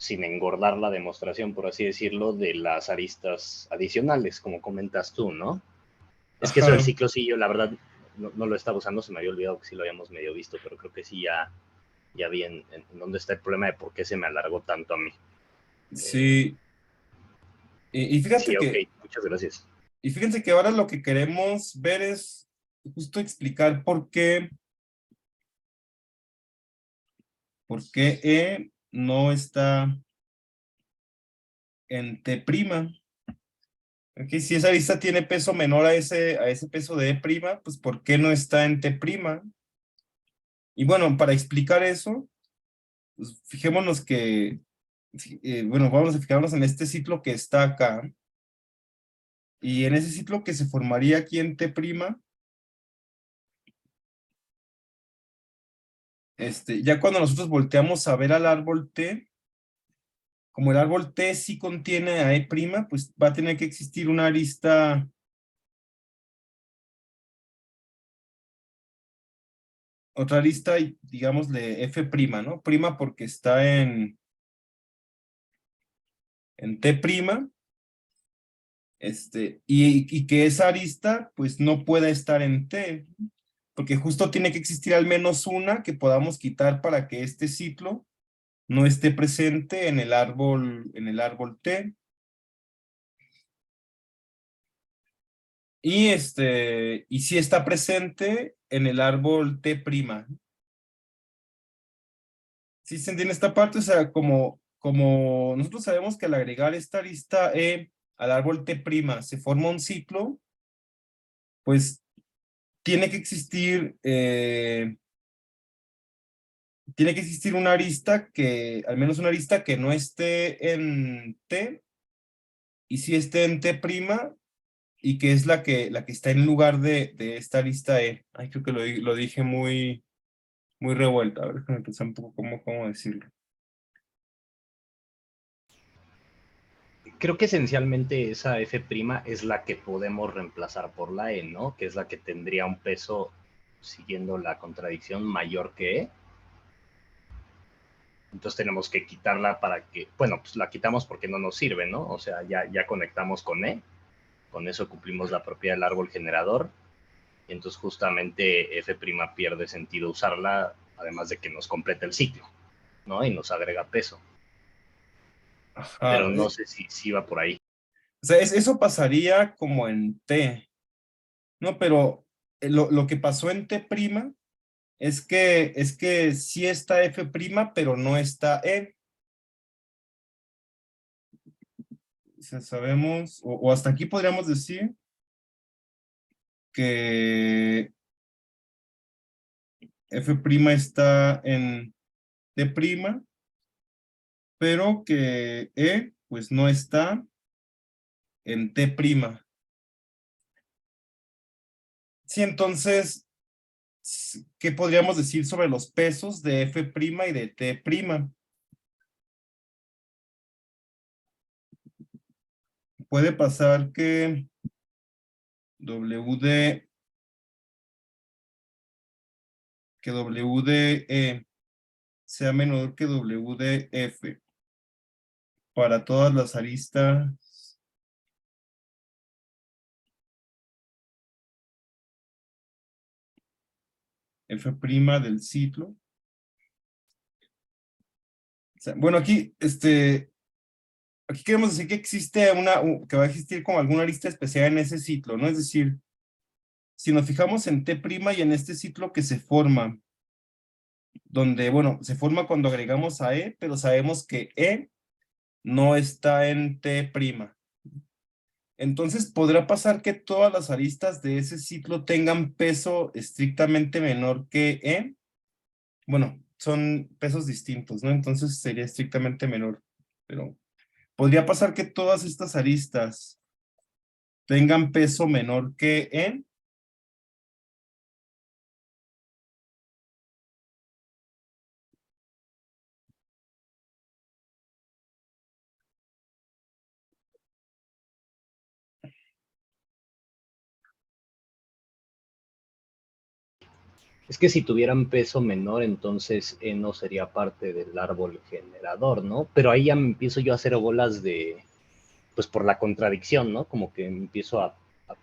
engordar la demostración, por así decirlo, de las aristas adicionales, como comentas tú, ¿no? Es que eso del Ajá. ciclo sí, yo la verdad no lo estaba usando, se me había olvidado que sí lo habíamos medio visto, pero creo que sí ya vi en dónde está el problema de por qué se me alargó tanto a mí. Sí, y Sí, ok, muchas gracias. fíjense que ahora lo que queremos ver es justo explicar por qué E no está en T'. Ok, si esa arista tiene peso menor a ese peso de E', pues ¿por qué no está en T'? Y bueno, para explicar eso, pues fijémonos bueno, vamos a fijarnos en este ciclo que está acá. Y en ese ciclo que se formaría aquí en T', ya cuando nosotros volteamos a ver al árbol T, como el árbol T sí contiene a E', pues va a tener que existir una arista, otra arista, digámosle F', ¿no? Prima porque está en T', y que esa arista pues no pueda estar en T, porque justo tiene que existir al menos una que podamos quitar para que este ciclo no esté presente en el árbol T. Y sí está presente en el árbol T'. ¿Sí se entiende esta parte? O sea, como nosotros sabemos que al agregar esta arista E al árbol T' se forma un ciclo, pues tiene que existir, una arista al menos una arista que no esté en T y si esté en T' y que es la que está en lugar de esta lista E. Ay, creo que lo dije muy, muy revuelto. A ver, déjame pensar un poco cómo decirlo. Creo que esencialmente esa F' es la que podemos reemplazar por la E, ¿no? Que es la que tendría un peso, siguiendo la contradicción, mayor que E. Entonces tenemos que quitarla para que, bueno, pues la quitamos porque no nos sirve, ¿no? O sea, ya conectamos con E, con eso cumplimos la propiedad del árbol generador, y entonces justamente F' pierde sentido usarla, además de que nos completa el ciclo, ¿no? Y nos agrega peso. Ajá, Pero no sé si va por ahí. o sea, eso pasaría como en T, ¿no? Pero lo que pasó en T' es que sí está F', pero no está E. O sea, sabemos, o hasta aquí podríamos decir que F' está en T', pero que E pues no está en T'. Sí, entonces, ¿qué podríamos decir sobre los pesos de F' y de T'? Puede pasar que W de E sea menor que W de F para todas las aristas F' del ciclo. O sea, bueno, aquí queremos decir que existe que va a existir como alguna arista especial en ese ciclo, ¿no? Es decir, si nos fijamos en T' y en este ciclo que se forma, donde, bueno, se forma cuando agregamos a E, pero sabemos que E no está en T'. Entonces, ¿podrá pasar que todas las aristas de ese ciclo tengan peso estrictamente menor que E? Bueno, son pesos distintos, ¿no? Entonces sería estrictamente menor, pero ¿podría pasar que todas estas aristas tengan peso menor que E? Es que si tuvieran peso menor, entonces E no sería parte del árbol generador, ¿no? Pero ahí ya me empiezo yo a hacer bolas pues por la contradicción, ¿no? Como que empiezo a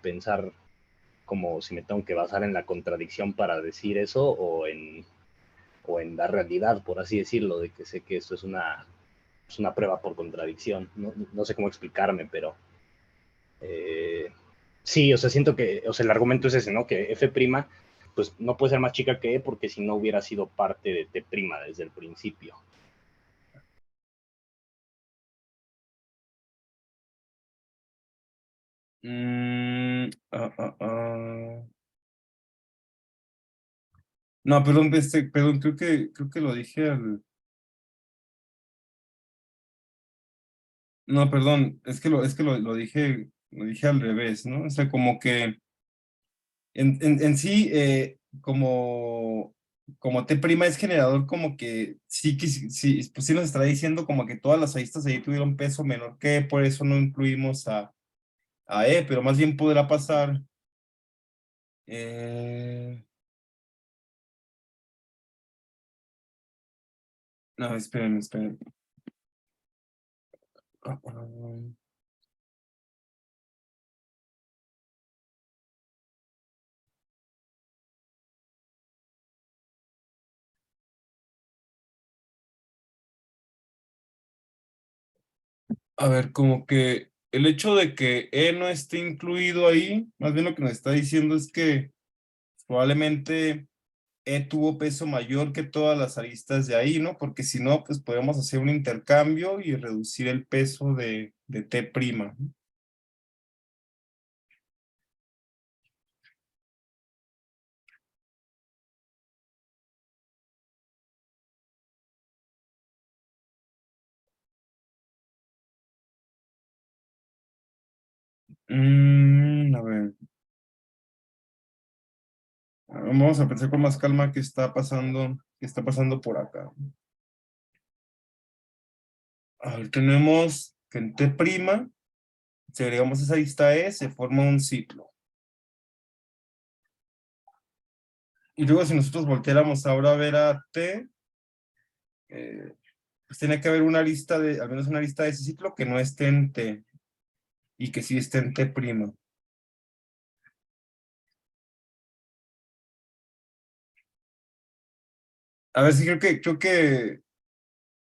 pensar como si me tengo que basar en la contradicción para decir eso o en la realidad, por así decirlo, de que sé que esto es una prueba por contradicción. No sé cómo explicarme, pero sí, o sea, siento que, o sea, el argumento es ese, ¿no? Que F' pues no puede ser más chica que E porque si no hubiera sido parte de T' desde el principio. No, perdón, creo que lo dije no, perdón, es que lo dije al revés, ¿no? O sea, como que en sí, como T' es generador, como que sí, sí, pues sí nos estará diciendo como que todas las aristas ahí tuvieron peso menor que E, por eso no incluimos a E, pero más bien podrá pasar. No, espérenme. Ah, A ver, como que el hecho de que E no esté incluido ahí, más bien lo que nos está diciendo es que probablemente E tuvo peso mayor que todas las aristas de ahí, ¿no? Porque si no, pues podemos hacer un intercambio y reducir el peso de T', ¿no? A ver. Vamos a pensar con más calma qué está pasando por acá. A ver, tenemos que en T', si agregamos esa lista E, se forma un ciclo. Y luego si nosotros volteáramos ahora a ver a T, pues tiene que haber una lista al menos una lista de ese ciclo que no esté en T y que sí esté en T'. A ver si creo que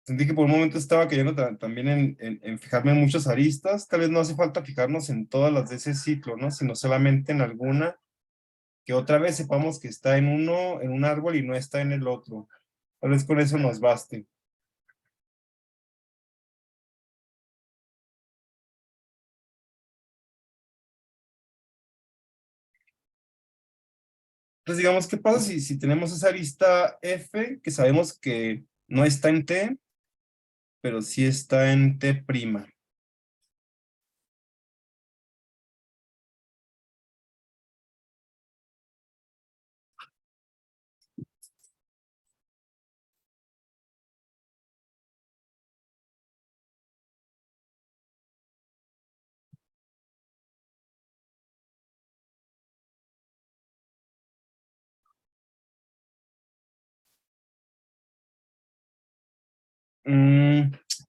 sentí que por un momento estaba cayendo también en fijarme en muchas aristas. Tal vez no hace falta fijarnos en todas las de ese ciclo, ¿no? Sino solamente en alguna que otra vez sepamos que está en un árbol y no está en el otro. Tal vez con eso nos baste. Entonces, digamos, ¿qué pasa si tenemos esa arista F que sabemos que no está en T, pero sí está en T'?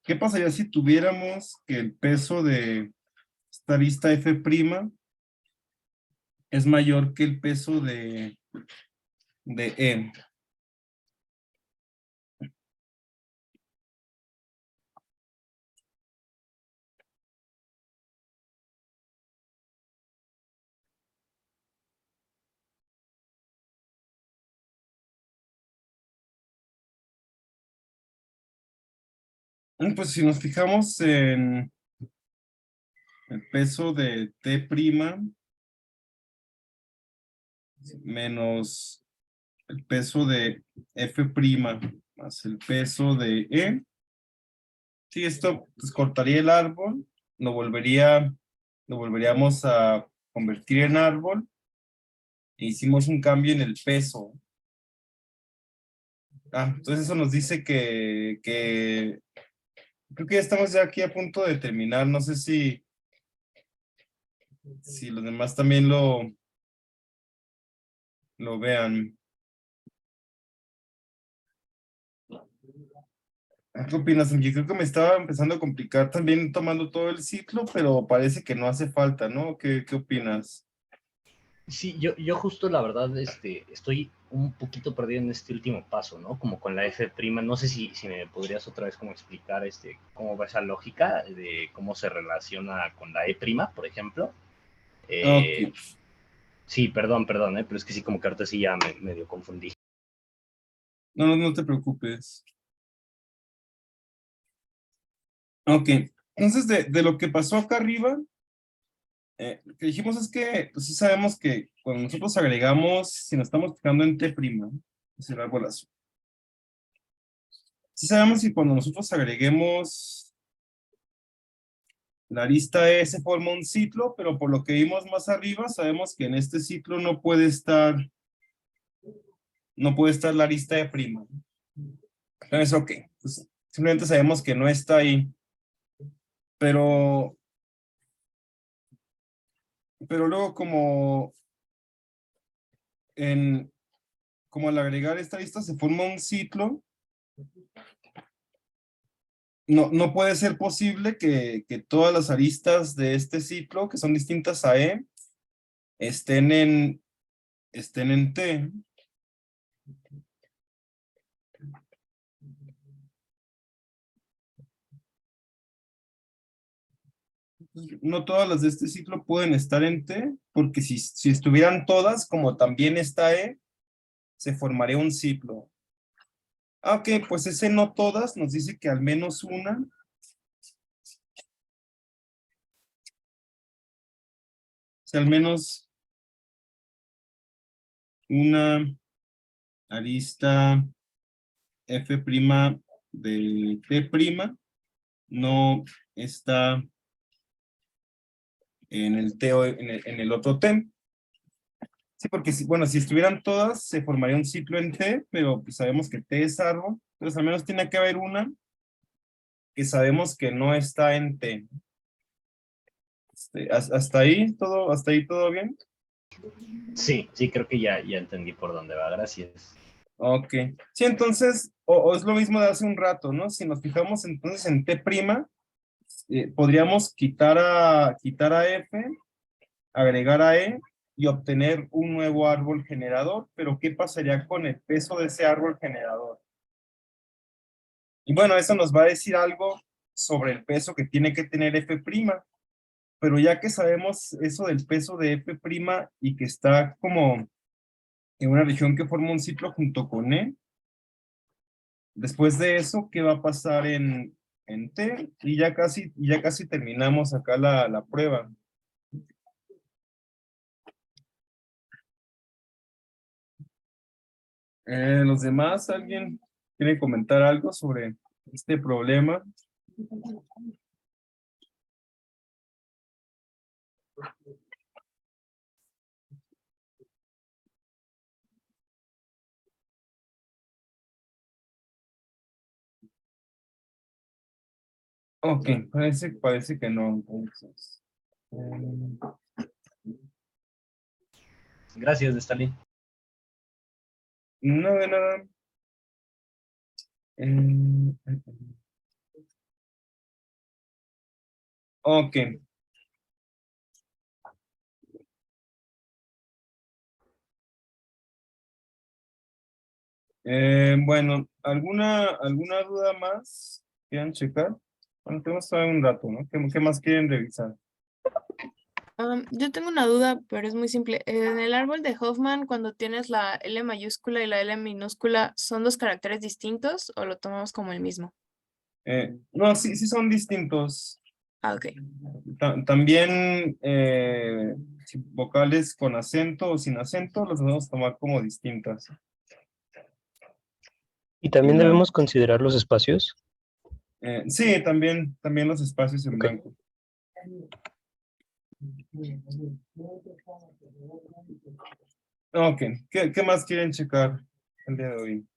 ¿Qué pasaría si tuviéramos que el peso de esta arista F' es mayor que el peso de E? Pues si nos fijamos en el peso de T' menos el peso de F' más el peso de E, sí, esto pues, cortaría el árbol, lo volveríamos a convertir en árbol e hicimos un cambio en el peso. Entonces eso nos dice que creo que ya estamos ya aquí a punto de terminar. No sé si los demás también lo vean. ¿Qué opinas, Angie? Creo que me estaba empezando a complicar también tomando todo el ciclo, pero parece que no hace falta, ¿no? ¿Qué opinas? Sí, yo justo la verdad estoy un poquito perdido en este último paso, ¿no? Como con la F', no sé si me podrías otra vez como explicar cómo va esa lógica de cómo se relaciona con la E', por ejemplo. Ok, Eh, sí, perdón, pero es que sí, como que ahorita sí ya me medio confundí. no te preocupes. Ok, entonces de lo que pasó acá arriba, lo que dijimos es que pues sí sabemos que cuando nosotros agregamos, si nos estamos fijando en T', es el árbol azul. Sí sabemos que cuando nosotros agreguemos la arista E se forma un ciclo, pero por lo que vimos más arriba, sabemos que en este ciclo no puede estar la arista E'. Entonces, ok, pues, simplemente sabemos que no está ahí, pero luego como al agregar esta lista se forma un ciclo, no puede ser posible que todas las aristas de este ciclo, que son distintas a E, estén en T. No todas las de este ciclo pueden estar en T, porque si estuvieran todas, como también está E, se formaría un ciclo. Ok, pues ese no todas nos dice que al menos una. O sea, al menos una arista F' de T' no está en el T o en el otro T. Sí, porque bueno, si estuvieran todas, se formaría un ciclo en T, pero pues sabemos que T es árbol, entonces al menos tiene que haber una que sabemos que no está en T. Hasta ahí todo bien. Sí, sí, creo que ya entendí por dónde va, gracias. Ok. Sí, entonces, o es lo mismo de hace un rato, ¿no? Si nos fijamos entonces en T', podríamos quitar a F, agregar a E y obtener un nuevo árbol generador, pero ¿qué pasaría con el peso de ese árbol generador? Y bueno, eso nos va a decir algo sobre el peso que tiene que tener F', pero ya que sabemos eso del peso de F' y que está como en una región que forma un ciclo junto con E, después de eso, ¿qué va a pasar en T? Y ya casi terminamos acá la prueba. ¿Los demás, alguien quiere comentar algo sobre este problema? Ok, parece que no, entonces. Gracias, Stalin. No, de nada. Ok. Bueno, ¿alguna duda más? ¿Quieran checar? Bueno, tenemos todavía un rato, ¿no? ¿Qué más quieren revisar? Yo tengo una duda, pero es muy simple. En el árbol de Hoffman, cuando tienes la L mayúscula y la L minúscula, ¿son dos caracteres distintos o lo tomamos como el mismo? No, sí son distintos. Ah, ok. También vocales con acento o sin acento los vamos a tomar como distintas. Y también debemos considerar los espacios. Sí, también los espacios en Ok. blanco. Ok, ¿qué más quieren checar el día de hoy?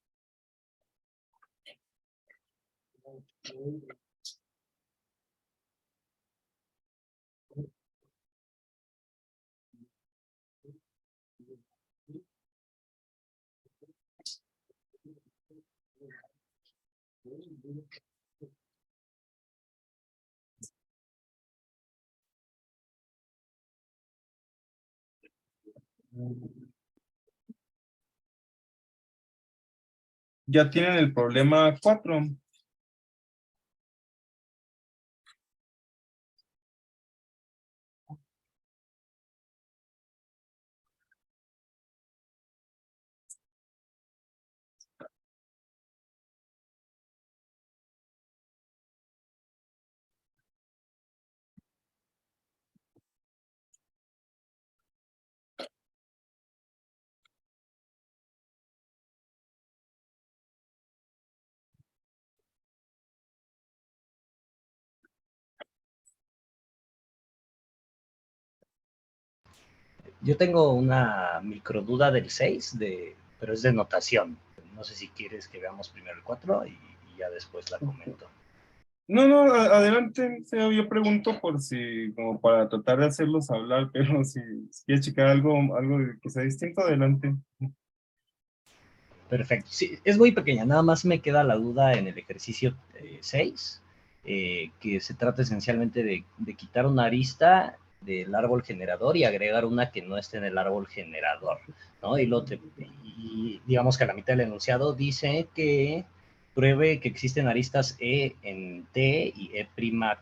Ya tienen el problema 4. Yo tengo una micro duda del 6, pero es de notación. No sé si quieres que veamos primero el 4 y ya después la comento. No, adelante. O sea, yo pregunto por si, como para tratar de hacerlos hablar, pero si quieres checar algo que sea distinto, adelante. Perfecto. Sí, es muy pequeña. Nada más me queda la duda en el ejercicio 6, que se trata esencialmente de quitar una arista del árbol generador y agregar una que no esté en el árbol generador, ¿no? Y digamos que a la mitad del enunciado dice que pruebe que existen aristas E en T y E'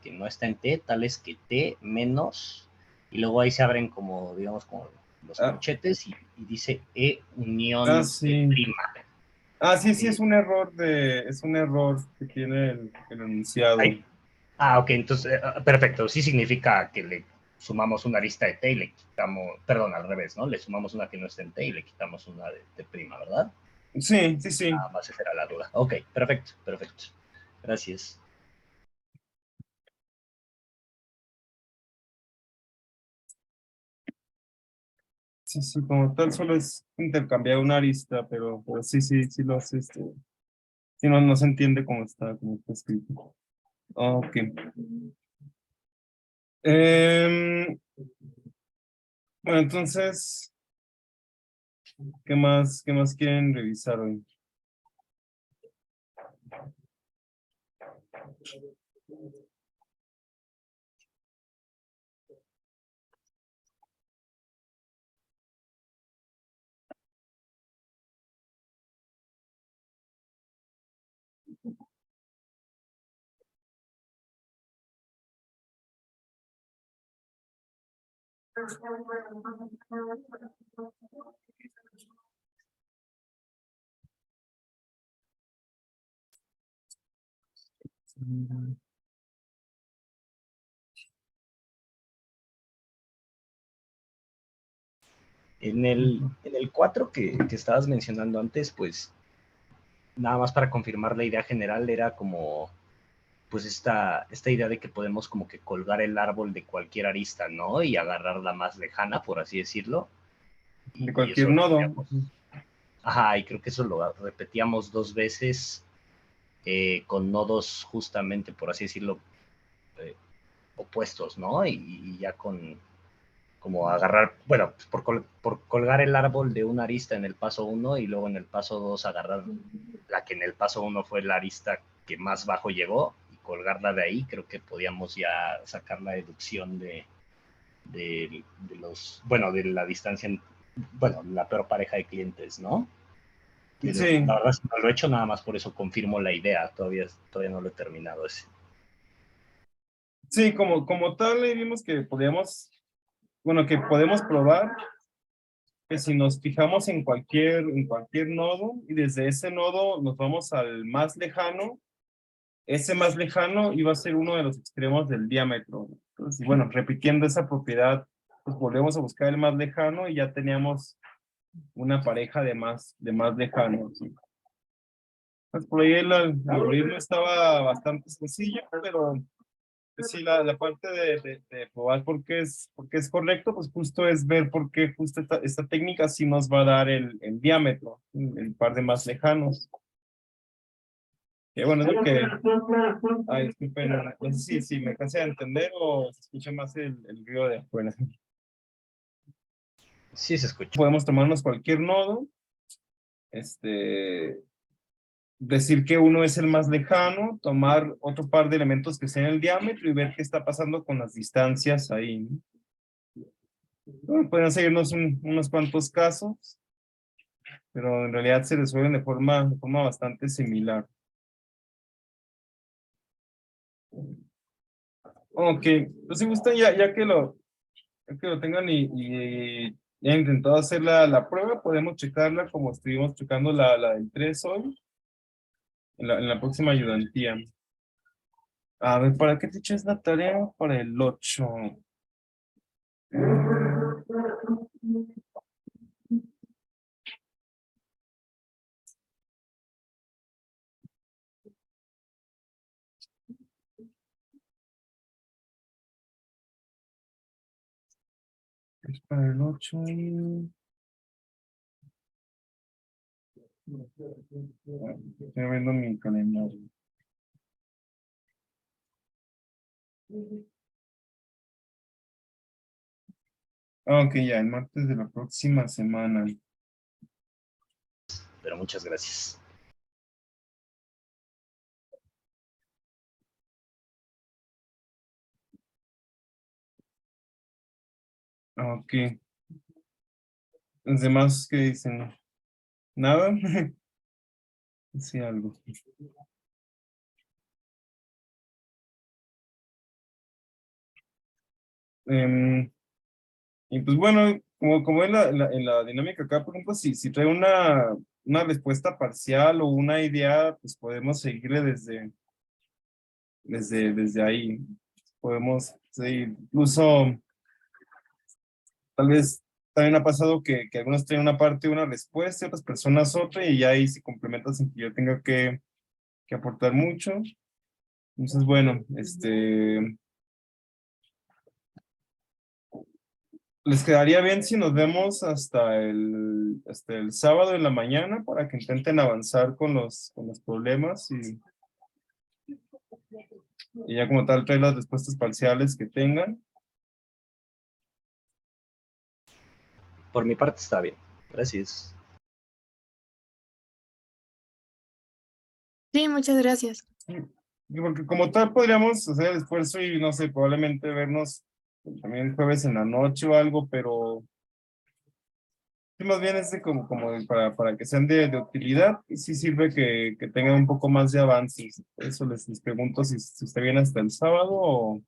que no está en T, tales que T menos, y luego ahí se abren como, digamos, como los Ah, corchetes y dice E unión sí. prima. Sí, es un error que tiene el enunciado. Ahí. Ok, entonces, perfecto. Sí significa que le sumamos una arista de T y le quitamos, perdón, al revés, ¿no? Le sumamos una que no esté en T y le quitamos una de prima, ¿verdad? Sí. Nada más esa era la duda. Ok, perfecto. Gracias. Sí, sí, como tal solo es intercambiar una arista, pero sí, sí, sí lo hace, sí, no, no se entiende cómo está escrito. Ok. Bueno, entonces, qué más quieren revisar hoy? En el 4 que estabas mencionando antes, pues nada más para confirmar la idea general, era como pues esta idea de que podemos como que colgar el árbol de cualquier arista, ¿no? Y agarrar la más lejana, por así decirlo. De Y cualquier eso lo nodo. hacíamos. Ajá, y creo que eso lo repetíamos 2 veces con nodos justamente, por así decirlo, eh, opuestos, ¿no? Y ya con como agarrar, bueno, pues por colgar el árbol de una arista en el paso 1 y luego en el paso 2 agarrar la que en el paso 1 fue la arista que más bajo llegó y colgarla de ahí, creo que podíamos ya sacar la deducción de los, bueno, de la distancia, bueno, la peor pareja de clientes, ¿no? Pero Sí, la verdad es que no lo he hecho, nada más por eso confirmo la idea, todavía no lo he terminado ese. sí, como tal, ahí vimos que bueno, que podemos probar que si nos fijamos en cualquier nodo y desde ese nodo nos vamos al más lejano, ese más lejano iba a ser uno de los extremos del diámetro. Entonces, bueno, repitiendo esa propiedad, pues volvemos a buscar el más lejano y ya teníamos una pareja de más lejanos. ¿Sí? Pues por ahí el algoritmo estaba bastante sencillo, pero pues sí, la parte de probar por qué es correcto, pues justo es ver por qué justo esta técnica sí nos va a dar el diámetro, el par de más lejanos. Que bueno, es lo que... Ay, disculpen, no sé si me cansé de entender o se escucha más el ruido de afuera. Sí se escucha. Podemos tomarnos cualquier nodo, decir que uno es el más lejano, tomar otro par de elementos que sean el diámetro y ver qué está pasando con las distancias ahí, ¿no? Bueno, pueden seguirnos unos cuantos casos, pero en realidad se resuelven de forma bastante similar. Ok, pues si gustan, ya que lo tengan y ya han intentado hacer la prueba, podemos checarla como estuvimos checando la del 3 hoy, en la próxima ayudantía. A ver, ¿para qué te echas la tarea? Para el 8. Es para el 8. Estoy viendo mi calendario. Ok, ya, el martes de la próxima semana. Pero muchas gracias. Ok. Los demás que dicen, nada. Sí, algo. Y pues bueno, como en la dinámica acá, por ejemplo, si trae una respuesta parcial o una idea, pues podemos seguirle desde ahí. Podemos, sí, incluso tal vez también ha pasado que algunos traen una parte una respuesta, otras personas otra, y ya ahí se complementa sin que yo tenga que aportar mucho. Entonces, bueno, ¿Les quedaría bien si nos vemos hasta el sábado en la mañana para que intenten avanzar con los problemas y ya como tal traer las respuestas parciales que tengan? Por mi parte está bien. Gracias. Sí, muchas gracias. Y porque como tal podríamos hacer el esfuerzo y no sé, probablemente vernos también el jueves en la noche o algo, pero sí, más bien es de para que sean de utilidad y sí sirve que tengan un poco más de avances. Por eso les pregunto si está bien hasta el sábado o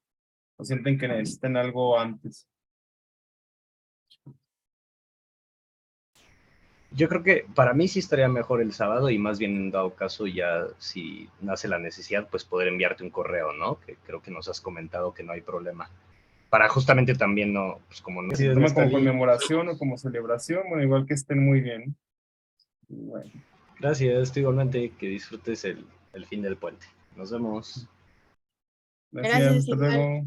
sienten que necesiten algo antes. Yo creo que para mí sí estaría mejor el sábado y más bien en dado caso ya si nace la necesidad, pues poder enviarte un correo, ¿no? Que creo que nos has comentado que no hay problema. Para justamente también no, pues como no... Si se toma como conmemoración o como celebración, bueno, igual que estén muy bien. Y bueno, Gracias, tú igualmente, que disfrutes el fin del puente. Nos vemos. gracias, Gracias, hasta igual. luego.